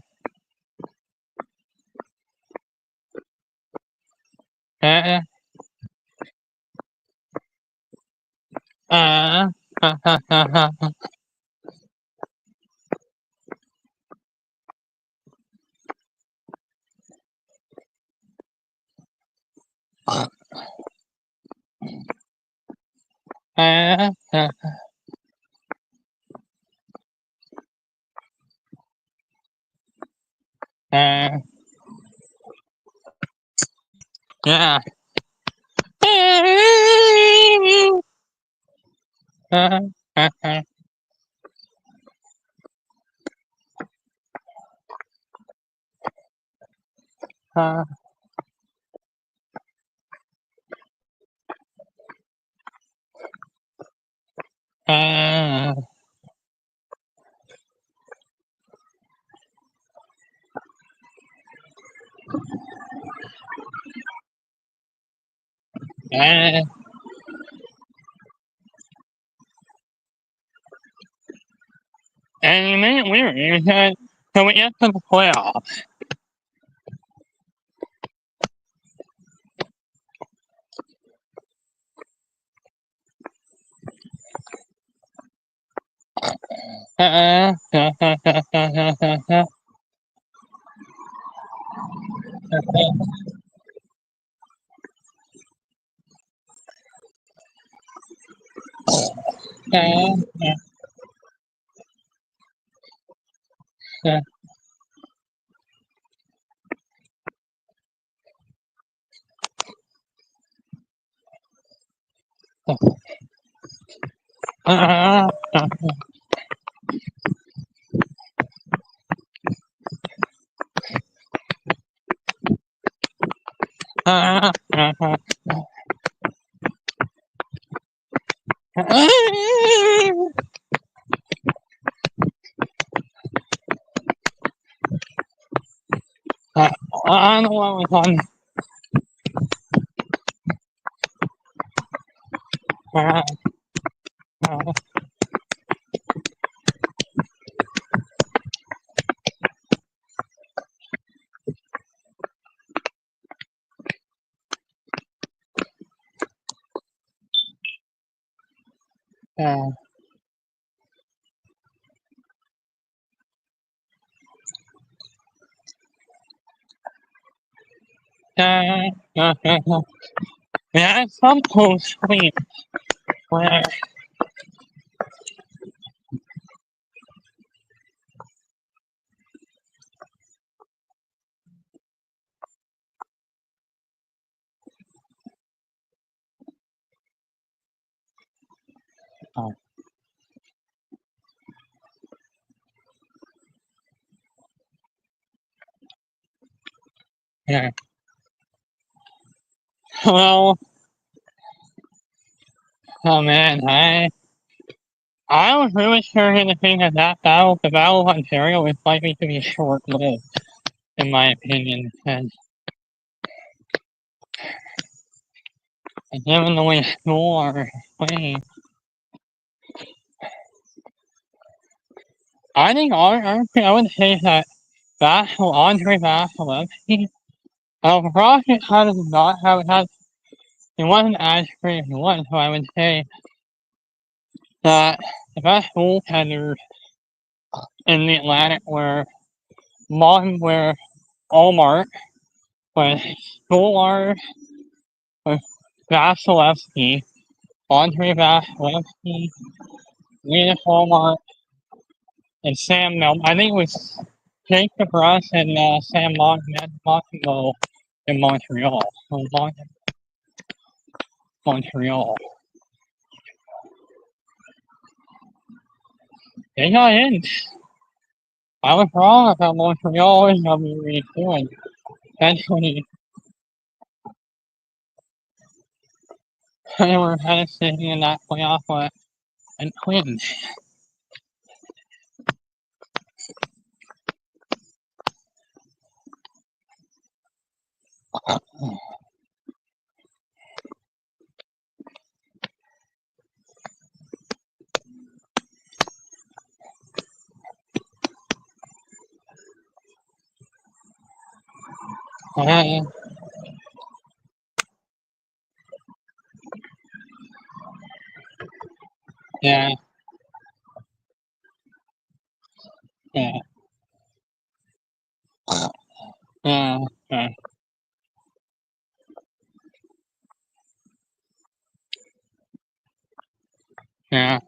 uh, uh, yeah. And you made it weird. You said, can we get to the playoffs? I know what was on. Yeah, some close sleep where, yeah. Well, oh man, I was really starting to think that the Battle of Ontario, is likely to be short-lived, in my opinion, and given the way school are playing, I think honestly, I would say that Andre Vasilevsky, Rocket kind of did not have that. It wasn't as great as he was, so I would say that the best goaltenders in the Atlantic were Allmark, with Stolarz, with Vasilevsky, Andre Vasilevsky, Linus Allmark, and Sam Mel. I think it was Jake DeBrusk and Sam Montimo in Montreal. So Montreal. They got in. I was wrong about Montreal and WB doing. Eventually, they were kind of sitting in that playoff and win. Yeah, yeah, yeah, yeah, yeah, yeah,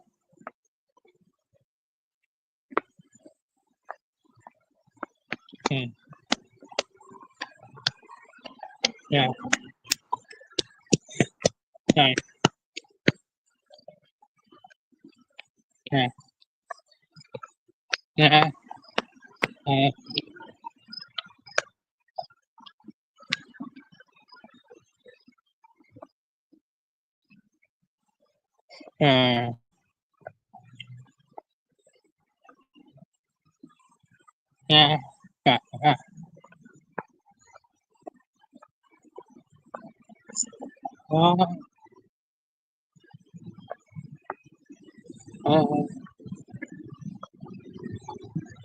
yeah, yeah, yeah, yeah, yeah, yeah, yeah, yeah, yeah. Oh, oh,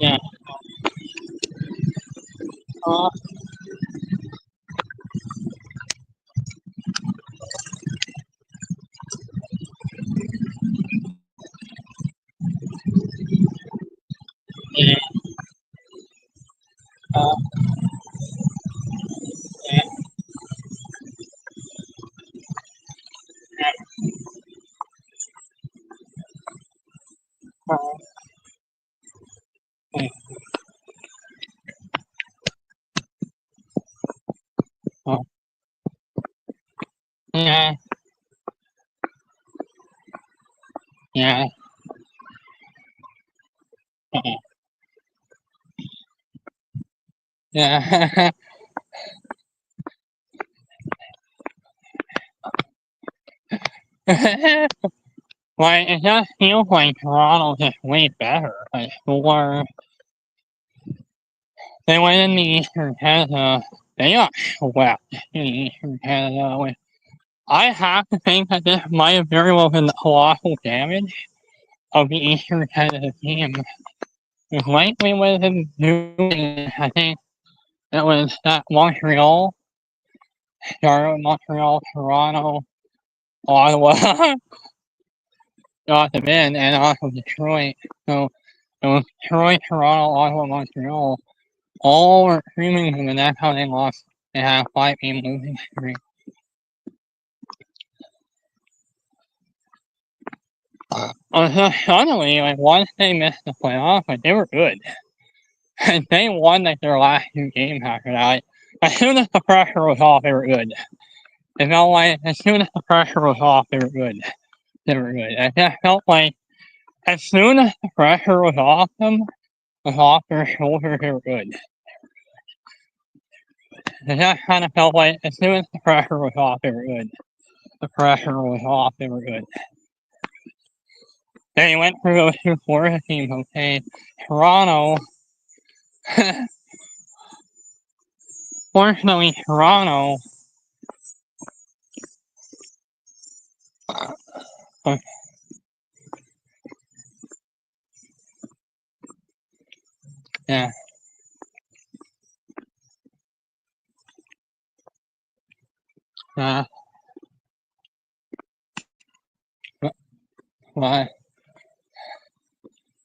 yeah, oh, yeah, oh, yeah, oh, oh, yeah, yeah, yeah. Like, it just feels like Toronto's just way better. Like, for they went in the Eastern Canada, they got swept in the Eastern Canada. Like, I have to think that this might have very well been the colossal damage of the Eastern Canada team. Because likely what they've been doing, I think it was that Montreal, started Montreal, Toronto, Ottawa got them in, and also Detroit. So it was Detroit, Toronto, Ottawa, Montreal, all were streaming them, and that's how they lost. They had a 5-game losing streak. Suddenly, like, once they missed the playoffs, like, they were good. And they won, like, their last 2 games after that. Like, as soon as the pressure was off, they were good. It felt like, as soon as the pressure was off, they were good. They were good. It just felt like, as soon as the pressure was off them, was off their shoulders, they were good. It just kind of felt like, as soon as the pressure was off, they were good. The pressure was off, they were good. They went through those 2 Florida teams, okay? Toronto, fortunately, Toronto, uh, yeah, uh, but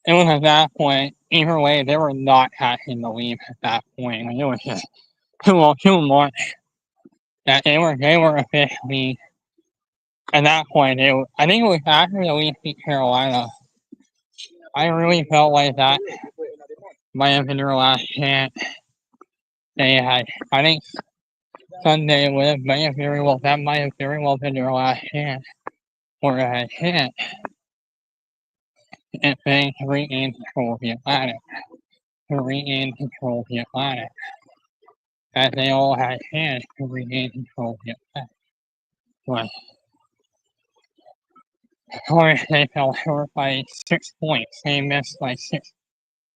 it was at that point, either way, they were not catching the lead at that point. Like, it was just too much that they were officially, at that point, I think it was after the Leafs beat Carolina. I really felt like that might have been their last chance they had. I think Sunday may have very well that might have very well been your last chance or a chance at being to regain control of the Atlantic. To regain control of the Atlantic. As they all had a chance to regain control of the Atlantic. But of course they fell short by 6 points. They missed by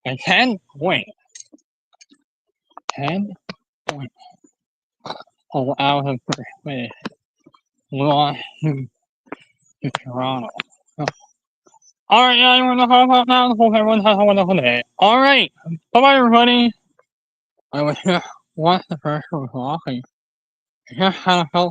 10 points. 10 points. Oh, out of first place. Lost to Toronto. Alright, yeah, I'm gonna hop out now. Hope everyone has a wonderful day. Alright, bye bye, everybody. I was just watched the first one walking. Just kind of felt